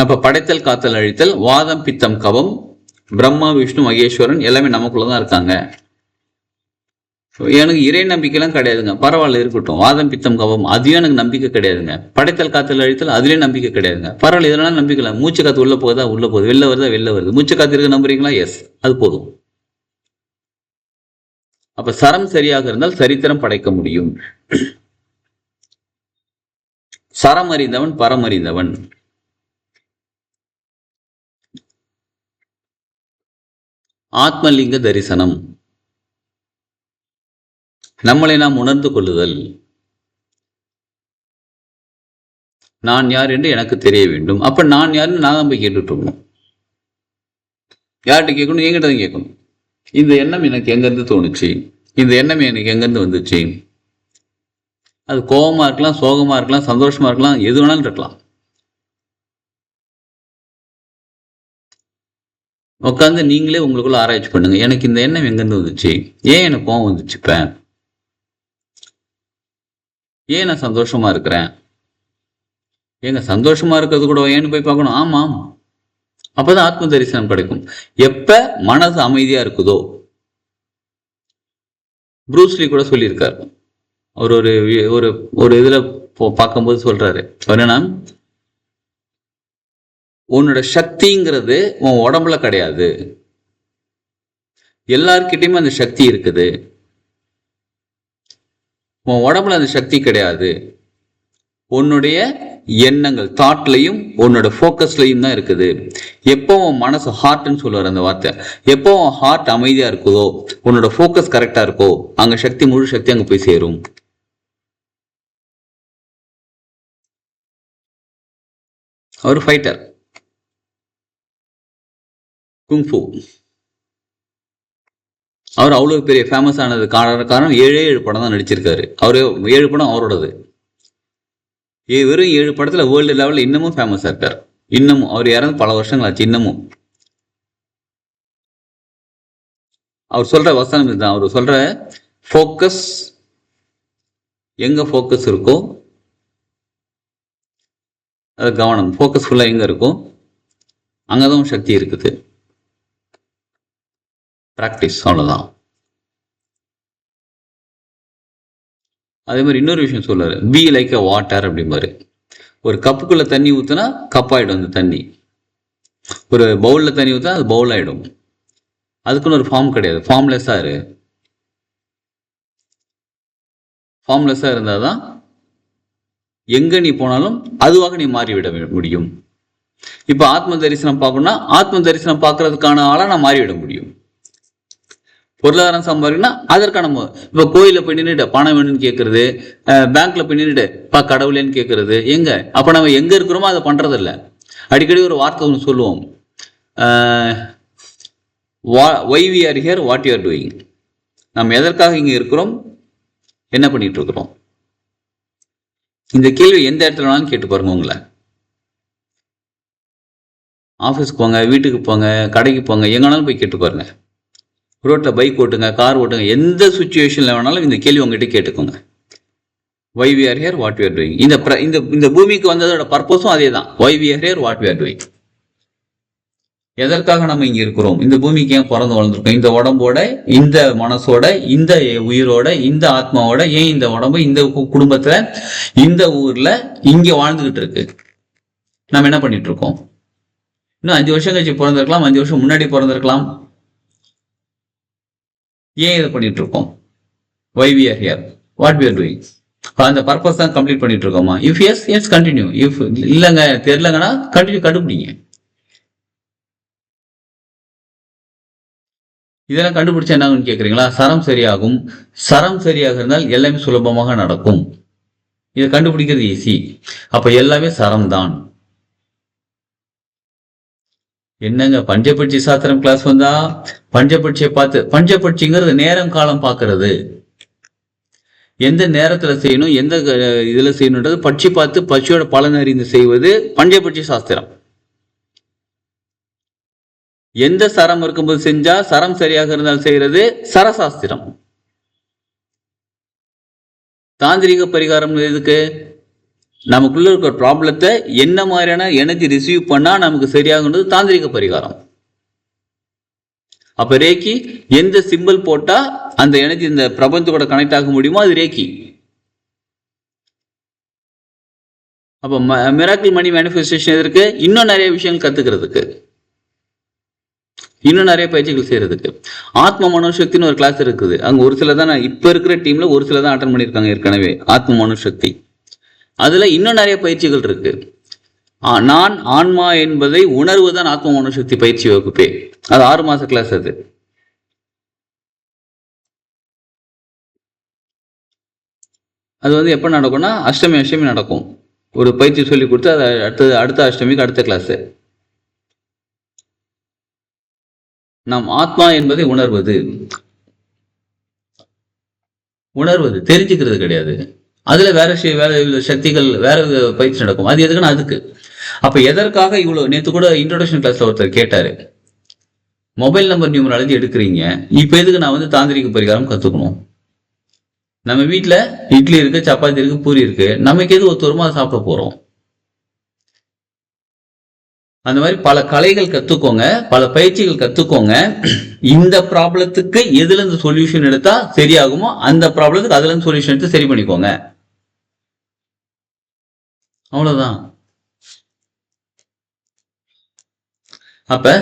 அப்ப படைத்தல், காத்தல், அழித்தல், வாதம், பித்தம், கவம், பிரம்மா, விஷ்ணு, மகேஸ்வரன் எல்லாமே நமக்குள்ளதான் இருக்காங்க. எனக்கு இறை நம்பிக்கைலாம் கிடையாதுங்க, பரவாயில்ல இருக்கட்டும். வாதம், பித்தம், கவம் அதுவும் எனக்கு நம்பிக்கை கிடையாதுங்க. படைத்தல், காத்தல், அழித்தல் அதுலயும் நம்பிக்கை கிடையாதுங்க. பரவாயில்ல, இதெல்லாம் நம்பிக்கை. மூச்சு காத்து உள்ள போகுதா உள்ள போகுது, வெளில வருதா வெளில வருது. மூச்சு காத்து இருக்க நம்புறீங்களா? எஸ், அது போதும். அப்ப சரம் சரியாக இருந்தால் சரித்திரம் படைக்க முடியும். சரம் அறிந்தவன் பரமறிந்தவன். ஆத்மலிங்க தரிசனம், நம்மளை நாம் உணர்ந்து கொள்ளுதல். நான் யார் என்று எனக்கு தெரிய வேண்டும். அப்ப நான் யாருன்னு நான் தான் போய் கேட்டுட்டு இருக்கணும். யார்கிட்ட கேட்கணும்? என்கிட்ட தான் கேட்கணும். இந்த எண்ணம் எனக்கு எங்கிருந்து தோணுச்சு, இந்த எண்ணம் எனக்கு எங்கிருந்து வந்துச்சு. அது கோபமா இருக்கலாம், சோகமா இருக்கலாம், சந்தோஷமா இருக்கலாம், எது வேணாலும் இருக்கலாம். உட்காந்து நீங்களே உங்களுக்குள்ள ஆராய்ச்சி பண்ணுங்க. எனக்கு இந்த எண்ணம் எங்கிருந்து வந்துச்சு, ஏன் எனக்கு கோபம் வந்துச்சு, இப்ப ஏன் நான் சந்தோஷமா இருக்கிறேன், ஏங்க சந்தோஷமா இருக்கிறது கூட ஏன்னு போய் பார்க்கணும். ஆமாம், அப்பதான் ஆத்ம தரிசனம் கிடைக்கும். எப்ப மனசு அமைதியா இருக்குதோ. ப்ரூஸ்லி கூட சொல்லியிருக்காரு. அவர் ஒரு இதுல பார்க்கும்போது சொல்றாரு, என்னன்னா உன்னோட சக்திங்கிறது உன் உடம்புல கிடையாது, எல்லார்கிட்டயுமே அந்த சக்தி இருக்குது. உன் உடம்புல அந்த சக்தி கிடையாது, உன்னுடைய எண்ணங்கள் தாட்லையும் உன்னோட ஃபோக்கஸ்லையும் தான் இருக்குது. எப்போ உன் மனசு ஹார்ட்னு சொல்லுவார் அந்த வார்த்தை, எப்போ உன் ஹார்ட் அமைதியா இருக்குதோ, உன்னோட ஃபோக்கஸ் கரெக்டா இருக்கோ, அங்க சக்தி, முழு சக்தி அங்க போய் சேரும். அவர் ஃபைட்டர், குங்ஃபு. அவர் அவ்வளவு பெரிய ஃபேமஸ் ஆனது காரணம் 7 படம் தான் நடிச்சிருக்காரு. அவரே 7 படம் அவரோடது. வெறும் 7 படத்துல வேர்ல்டு லெவல்ல இன்னமும் ஃபேமஸா இருக்கார். இன்னமும் அவர் இறந்து பல வருஷங்கள் ஆச்சு. இன்னமும் அவர் சொல்ற வசனம் இதுதான். அவர் சொல்ற ஃபோக்கஸ், எங்க ஃபோக்கஸ் இருக்கோ அது கவனம், ஃபோக்கஸ் ஃபுல்லா எங்க இருக்கோ அங்கதான் சக்தி இருக்குது. பிராக்டிஸ், அவ்வளவுதான். அதே மாதிரி இன்னொரு விஷயம் சொல்றாரு, பி லைக் அ வாட்டர் அப்படிம்பாரு. ஒரு கப்புக்குள்ள தண்ணி ஊத்துனா கப்பாயிடும் அந்த தண்ணி, ஒரு பவுல்ல தண்ணி ஊத்துனா அது பவுல் ஆயிடும். அதுக்குன்னு ஒரு ஃபார்ம் கிடையாது. ஃபார்ம்லெஸ்ஸா இரு. ஃபார்ம்லெஸ்ஸா இருந்தாதான் எங்க நீ போனாலும் அதுவாக நீ மாறிவிட முடியும். இப்ப ஆத்ம தரிசனம் பார்க்கணும்னா ஆத்ம தரிசனம் பார்க்கறதுக்கான ஆளா நான் மாறிவிட முடியும். பொருளாதாரம் சம்பாதிக்கணும்னா அதற்கான இப்ப கோயில போய் நின்றுட்டு பணம் வேணும்னு கேட்கறது, பேங்க்ல போய் நின்றுட்டு கடவுளேன்னு கேட்கறது, எங்க அப்ப நம்ம எங்க இருக்கிறோமோ அதை பண்றது இல்லை. அடிக்கடி ஒரு வார்த்தை ஒன்று சொல்லுவோம், why we are here, what you are doing. நம்ம எதற்காக இங்க இருக்கிறோம், என்ன பண்ணிட்டு இருக்கிறோம். இந்த கேள்வி எந்த இடத்துல வேணாலும் கேட்டு பாருங்க. உங்களை ஆஃபீஸ்க்கு போங்க, வீட்டுக்கு போங்க, கடைக்கு போங்க, எங்கனாலும் போய் கேட்டு பாருங்க. ரோட்ல பைக் ஓட்டுங்க, கார் ஓட்டுங்க, எந்த சுச்சுவேஷன்ல வேணாலும் இந்த கேள்வி உங்ககிட்ட கேட்டுக்கோங்க. why we are here, what we are doing. இந்த பூமிக்கு வந்ததோட பர்பஸும் அதே தான். why we are here, what we are doing. எதற்காக நம்ம இங்க இருக்கிறோம், இந்த பூமிக்கு ஏன் பிறந்து வளர்ந்துருக்கோம், இந்த உடம்போட, இந்த மனசோட, இந்த உயிரோட, இந்த ஆத்மாவோட, ஏன் இந்த உடம்பு இந்த குடும்பத்துல இந்த ஊர்ல இங்க வாழ்ந்துகிட்டு இருக்கு. நம்ம என்ன பண்ணிட்டு இருக்கோம்? இன்னும் 5 வருஷம் கழிச்சு பிறந்திருக்கலாம், 5 வருஷம் முன்னாடி பிறந்திருக்கலாம். ஏன் இதை பண்ணிட்டு இருக்கோம்? why we are here, what we are doing. அந்த பர்பஸ் தான் கம்ப்ளீட் பண்ணிட்டு இருக்கோமா? If yes, yes continue. If இல்லைங்க தெரியலங்கன்னா கண்டினியூ, கண்டுபிடிங்க. இதெல்லாம் கண்டுபிடிச்சா என்ன கேட்குறீங்களா? சரம் சரியாகும். சரம் சரியாக இருந்தால் எல்லாமே சுலபமாக நடக்கும். இதை கண்டுபிடிக்கிறது ஈஸி. அப்ப எல்லாமே சரம் தான். என்னங்க பஞ்சபட்சி சாஸ்திரம் கிளாஸ் வந்தா பஞ்சபட்சியை பார்த்து, பஞ்சபட்சிங்கிறது நேரம் காலம் பார்க்கறது, எந்த நேரத்துல செய்யணும், எந்த இதுல செய்யணுன்றது பட்சி பார்த்து பட்சியோட பலன் அறிந்து செய்வது பஞ்சபட்சி சாஸ்திரம். எந்த சரம் இருக்கும்போது செஞ்சா சரம் சரியாக இருந்தால் செய்யறது சரசாஸ்திரம். தாந்திரிக பரிகாரம் எதுக்கு? நமக்குள்ள இருக்கிற ப்ராப்ளத்தை என்ன மாதிரியான எனர்ஜி ரிசீவ் பண்ணா நமக்கு சரியாகுன்றது தாந்திரிக பரிகாரம். அப்ப ரேக்கி எந்த சிம்பிள் போட்டா அந்த எனர்ஜி இந்த பிரபஞ்சத்தோட கனெக்ட் ஆக முடியுமோ அது ரேக்கி. அப்ப மிராக்கிள் மணி மேனிஃபெஸ்டேஷன் இருக்கு. இன்னும் நிறைய விஷயங்கள் கத்துக்கிறதுக்கு, இன்னும் நிறைய பயிற்சிகள் செய்யறதுக்கு. ஆத்ம மனோசக்தின்னு ஒரு கிளாஸ் இருக்குது. அங்க ஒரு சில தான் இப்ப இருக்கிற டீம்ல ஒரு சில தான் அட்டன் பண்ணியிருக்காங்க ஏற்கனவே. ஆத்ம மனோசக்தி அதுல இன்னும் நிறைய பயிற்சிகள் இருக்கு. நான் ஆன்மா என்பதை உணர்வுதான் ஆத்ம மனோசக்தி பயிற்சி வகுப்பே. அது 6 மாச கிளாஸ். அது வந்து எப்ப நடக்கும்னா அஷ்டமி நடக்கும். ஒரு பயிற்சி சொல்லி கொடுத்து அதை அடுத்த அஷ்டமிக்கு அடுத்த கிளாஸ். நாம் ஆத்மா என்பதை உணர்வது தெரிஞ்சுக்கிறது கிடையாது. அதுல வேற சக்திகள் வேற பயிற்சி நடக்கும். அது எதுக்குன்னா அதுக்கு. அப்ப எதற்காக இவ்வளவு? நேற்று கூட இன்ட்ரோடக்ஷன் கிளாஸ்ல ஒருத்தர் கேட்டாரு, மொபைல் நம்பர் நியூமராலஜி எடுக்கிறீங்க, இப்ப எதுக்கு நான் வந்து தாந்திரிக பரிகாரம் கத்துக்கணும்? நம்ம வீட்டுல இட்லி இருக்கு, சப்பாத்தி இருக்கு, பூரி இருக்கு, நமக்கு எது ஒத்துவரமா சாப்பிட போறோம்? அந்த மாதிரி பல கலைகள் கத்துக்கோங்க, பல பயிற்சிகள் கத்துக்கோங்க. இந்த ப்ராப்ளத்துக்கு எதுல இருந்து சொல்யூஷன் எடுத்தா சரியாகுமோ அந்த ப்ராப்ளத்துக்கு அதுல இருந்து சொல்யூஷன் எடுத்து சரி பண்ணிக்கோங்க. அவ்வளவுதான். அப்ப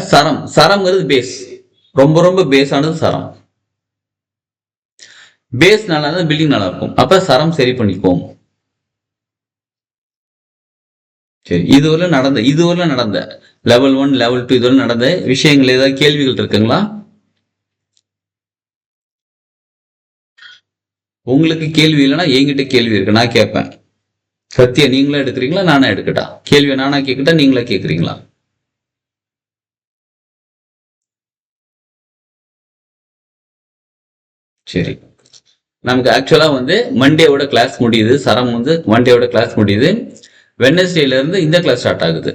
சரம்ங்கிறது பேஸ். ரொம்ப ரொம்ப பேஸ் ஆனது சரம். பேஸ் நல்லா இருந்தா பில்டிங் நல்லா இருக்கும். அப்ப சரம் சரி பண்ணிக்கோம். சரி, இதுவரை நடந்த லெவல் 1 லெவல் 2 இதுவரை நடந்த விஷயங்கள் ஏதாவது கேள்விகள் இருக்குங்களா? உங்களுக்கு கேள்வி இல்லைன்னா என்கிட்ட கேள்வி இருக்கு, நான் கேட்பேன். சத்தியா நீங்களா எடுக்கிறீங்களா நானா எடுக்கட்டா? கேள்வியை நானா கேட்கட்டா நீங்களா கேட்குறீங்களா? சரி, நமக்கு ஆக்சுவலா வந்து மண்டேவோட கிளாஸ் முடியுது. சரம் வந்து மண்டேவோட கிளாஸ் முடியுது. வெட்னஸ்டேல இருந்து இந்த கிளாஸ் ஸ்டார்ட் ஆகுது.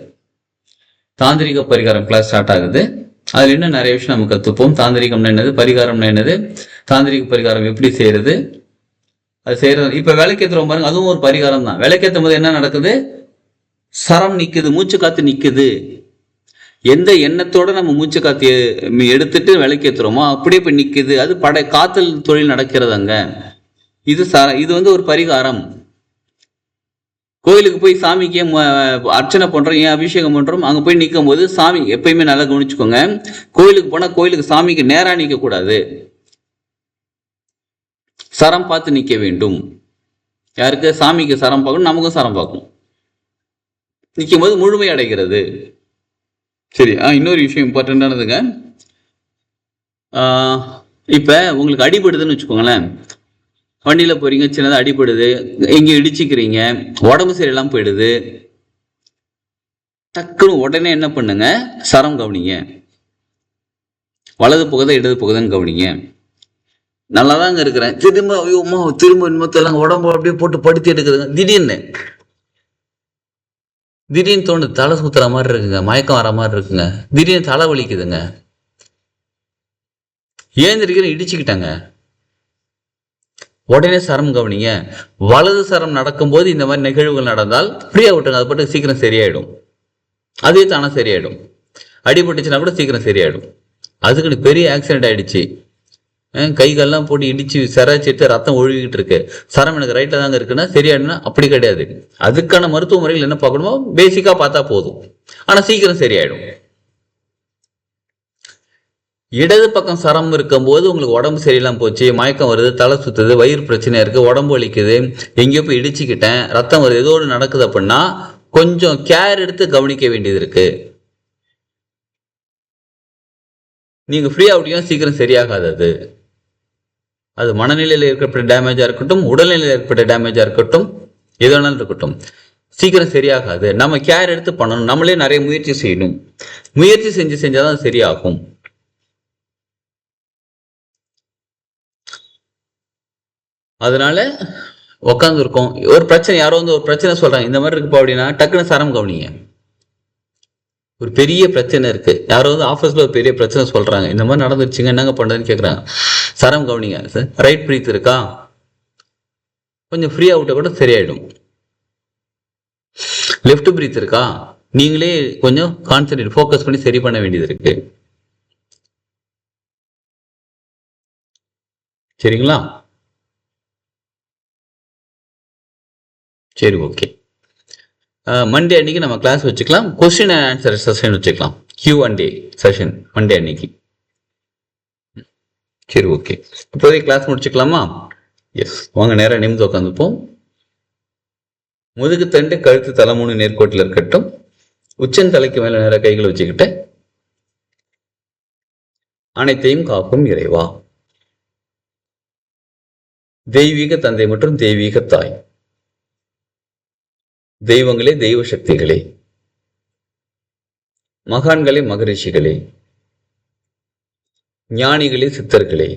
தாந்திரிக பரிகாரம் கிளாஸ் ஸ்டார்ட் ஆகுது. அதுல இன்னும் நிறைய விஷயம் நம்ம கத்துப்போம். தாந்திரிகம்னா என்னது, பரிகாரம்னா என்னது, தாந்திரிக பரிகாரம் எப்படி செய்யறது, அது செய்யறது. இப்ப விளக்கேத்துறோம் பாருங்க, அதுவும் ஒரு பரிகாரம் தான். விளக்கேற்றும் போது என்ன நடக்குது? சரம் நிக்குது, மூச்சு காத்து நிக்குது. எந்த எண்ணத்தோட நம்ம மூச்சு காத்து எடுத்துட்டு விளக்கேத்துறோமோ அப்படியே போய் நிக்குது. அது காத்தல் தொழில் நடக்கிறது அங்க. இது வந்து ஒரு பரிகாரம். கோயிலுக்கு போய் சாமிக்கு அர்ச்சனை பண்றோம், ஏன் அபிஷேகம் பண்றோம், அங்க போய் நிற்கும் போது சாமி எப்பயுமே நல்லா கவனிச்சுக்கோங்க. கோயிலுக்கு போனா கோயிலுக்கு சாமிக்கு நேரா நிக்க கூடாது, சரம் பார்த்து நிக்க வேண்டும். யாருக்கு? சாமிக்கு சரம் பார்க்கணும், நமக்கும் சரம் பார்க்கணும். நிற்கும் போது முழுமை அடைகிறது. சரி, இன்னொரு விஷயம் இம்பார்ட்டன்டானதுங்க. இப்ப உங்களுக்கு அடிபடுதுன்னு வச்சுக்கோங்களேன். வண்டியில போறீங்க, சின்னதாக அடிபடுது, எங்க இடிச்சுக்கிறீங்க, உடம்பு சரியில்லாம போயிடுது. டக்குன்னு உடனே என்ன பண்ணுங்க? சரம் கவனிங்க. வலது புகதை இடது புகதைன்னு கவனிங்க. நல்லாதாங்க இருக்கிறேன், திரும்ப இன்னொத்தெல்லாம் உடம்பு அப்படியே போட்டு படுத்தி எடுக்குதுங்க. திடீர்னு தோணுது தலை சுத்துற மாதிரி இருக்குங்க, மயக்கம் வர மாதிரி இருக்குங்க, திடீர்னு தலை வலிக்குதுங்க, ஏந்திரிக்கிற இடிச்சுக்கிட்டாங்க. உடனே சரம் கவனிங்க. வலது சரம் நடக்கும்போது இந்த மாதிரி நிகழ்வுகள் நடந்தால் ஃப்ரீயா விட்டுங்க, அது பாட்டு சீக்கிரம் சரியாயிடும். அதே தானே சரியாயிடும். அடிபட்டுச்சுன்னா கூட சீக்கிரம் சரியாயிடும். அதுக்கு பெரிய ஆக்சிடென்ட் ஆயிடுச்சு, கைகள்லாம் போட்டு இடிச்சு சிராச்சிட்டு ரத்தம் ஒழுகிட்டு இருக்கு, சரம் எனக்கு ரைட்ல தாங்க இருக்குன்னா சரியாயிடும்னா அப்படி கிடையாது. அதுக்கான மருத்துவ முறைகள் என்ன பார்க்கணுமோ பேசிக்கா பார்த்தா போதும், ஆனா சீக்கிரம் சரியாயிடும். இடது பக்கம் சரம் இருக்கும் போது உங்களுக்கு உடம்பு சரியில்லாம போச்சு, மயக்கம் வருது, தலை சுத்துது, வயிறு பிரச்சனையா இருக்கு, உடம்பு வலிக்குது, எங்கேயோ போய் இடிச்சுக்கிட்டேன், ரத்தம் வருது, ஏதோ ஒன்று நடக்குது அப்படின்னா கொஞ்சம் கேர் எடுத்து கவனிக்க வேண்டியது இருக்கு. நீங்க ஃப்ரீ ஆகிட்டீங்கன்னா சீக்கிரம் சரியாகாது. அது மனநிலையில் ஏற்பட்ட டேமேஜா இருக்கட்டும், உடல்நிலையில் ஏற்பட்ட டேமேஜா இருக்கட்டும், எது வேணாலும் இருக்கட்டும், சீக்கிரம் சரியாகாது. நம்ம கேர் எடுத்து பண்ணணும். நம்மளே நிறைய முயற்சி செய்யணும். முயற்சி செஞ்சாதான் சரியாகும். அதனால உட்காந்து இருக்கோம், ஒரு பிரச்சனை, யாரோ வந்து ஒரு பிரச்சனை சொல்றாங்க, இந்த மாதிரி இருக்குப்பா அப்படின்னா டக்குன்னு சரம் கவனிங்க. ஒரு பெரிய பிரச்சனை இருக்கு, யாராவது ஆஃபீஸ்ல ஒரு பெரிய பிரச்சனை சொல்றாங்க, இந்த மாதிரி நடந்துருச்சுங்க என்னங்க பண்றதுன்னு கேட்குறாங்க. சரம் கவனிங்க சார். ரைட் பிரீத் இருக்கா, கொஞ்சம் ஃப்ரீ அவுட்டை கூட சரியாயிடும். லெஃப்ட் பிரீத் இருக்கா, நீங்களே கொஞ்சம் கான்சென்ட்ரேட் ஃபோக்கஸ் பண்ணி சரி பண்ண வேண்டியது இருக்கு. சரிங்களா? சரி, ஓகே. மண்டே அன்னைக்கு நம்ம கிளாஸ் வச்சுக்கலாம், கொஸ்டின் அண்ட் ஆன்சர் செஷன் வச்சுக்கலாம், Q&A செஷன் மண்டே அன்னைக்கு. சரி, ஓகே. இப்போதைக்கு கிளாஸ் முடிச்சுக்கலாமா? எஸ், வாங்க நேரம் நிமிந்து உட்காந்துப்போம். முதுகு தண்டு கழுத்து தலை 3 நேர்கோட்டில் இருக்கட்டும். உச்சன் தலைக்கு மேல நேர கைகளை வச்சுக்கிட்டு அனைத்தையும் காக்கும் இறைவா, தெய்வீக தந்தை மற்றும் தெய்வீக தாய், தெய்வங்களே, தெய்வ சக்திகளே, மகான்களே, மகரிஷிகளே, ஞானிகளே, சித்தர்களே,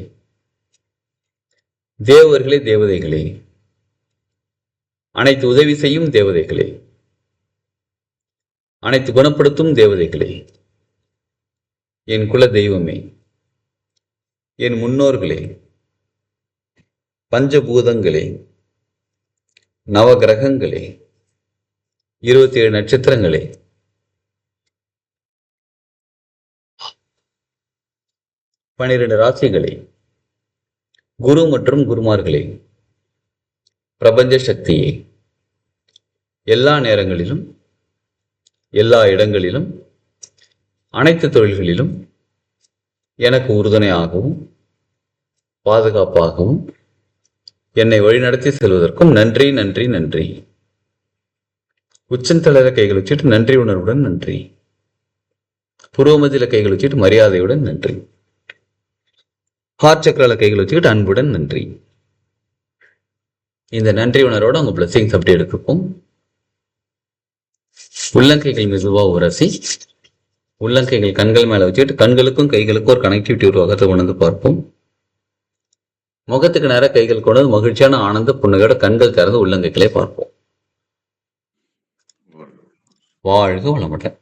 தேவர்களே, தேவதைகளே, அனைத்து உதவி செய்யும் தேவதைகளே, அனைத்து குணப்படுத்தும் தேவதைகளே, என் குல தெய்வமே, என் முன்னோர்களே, பஞ்சபூதங்களே, நவகிரகங்களே, 27 நட்சத்திரங்களே, 12 ராசிகளே, குரு மற்றும் குருமார்களே, பிரபஞ்ச சக்தியே, எல்லா நேரங்களிலும் எல்லா இடங்களிலும் அனைத்து தொழில்களிலும் எனக்கு உறுதுணையாகவும் பாதுகாப்பாகவும் என்னை வழிநடத்தி செல்வதற்கும் நன்றி நன்றி நன்றி. உச்சந்தளர கைகள் வச்சுட்டு நன்றி உணர்வுடன் நன்றி. புருவமத்தில கைகள் வச்சுட்டு மரியாதையுடன் நன்றி. ஹார்ட் சக்கரால கைகள் வச்சுக்கிட்டு அன்புடன் நன்றி. இந்த நன்றி உணர்வோட உங்க பிளஸிங்ஸ் அப்படி எடுத்துப்போம். உள்ளங்கைகள் மெதுவா உரசி, உள்ளங்கைகள் கண்கள் மேல வச்சுக்கிட்டு கண்களுக்கும் கைகளுக்கும் ஒரு கனெக்டிவிட்டி உருவாக்கத்தை கொண்டு பார்ப்போம். முகத்துக்கு நேரம் கைகள் கொண்டு மகிழ்ச்சியான ஆனந்த புன்னகையோட கண்கள் திறந்து உள்ளங்கைகளை பார்ப்போம். வாழ்க வளமுடன்.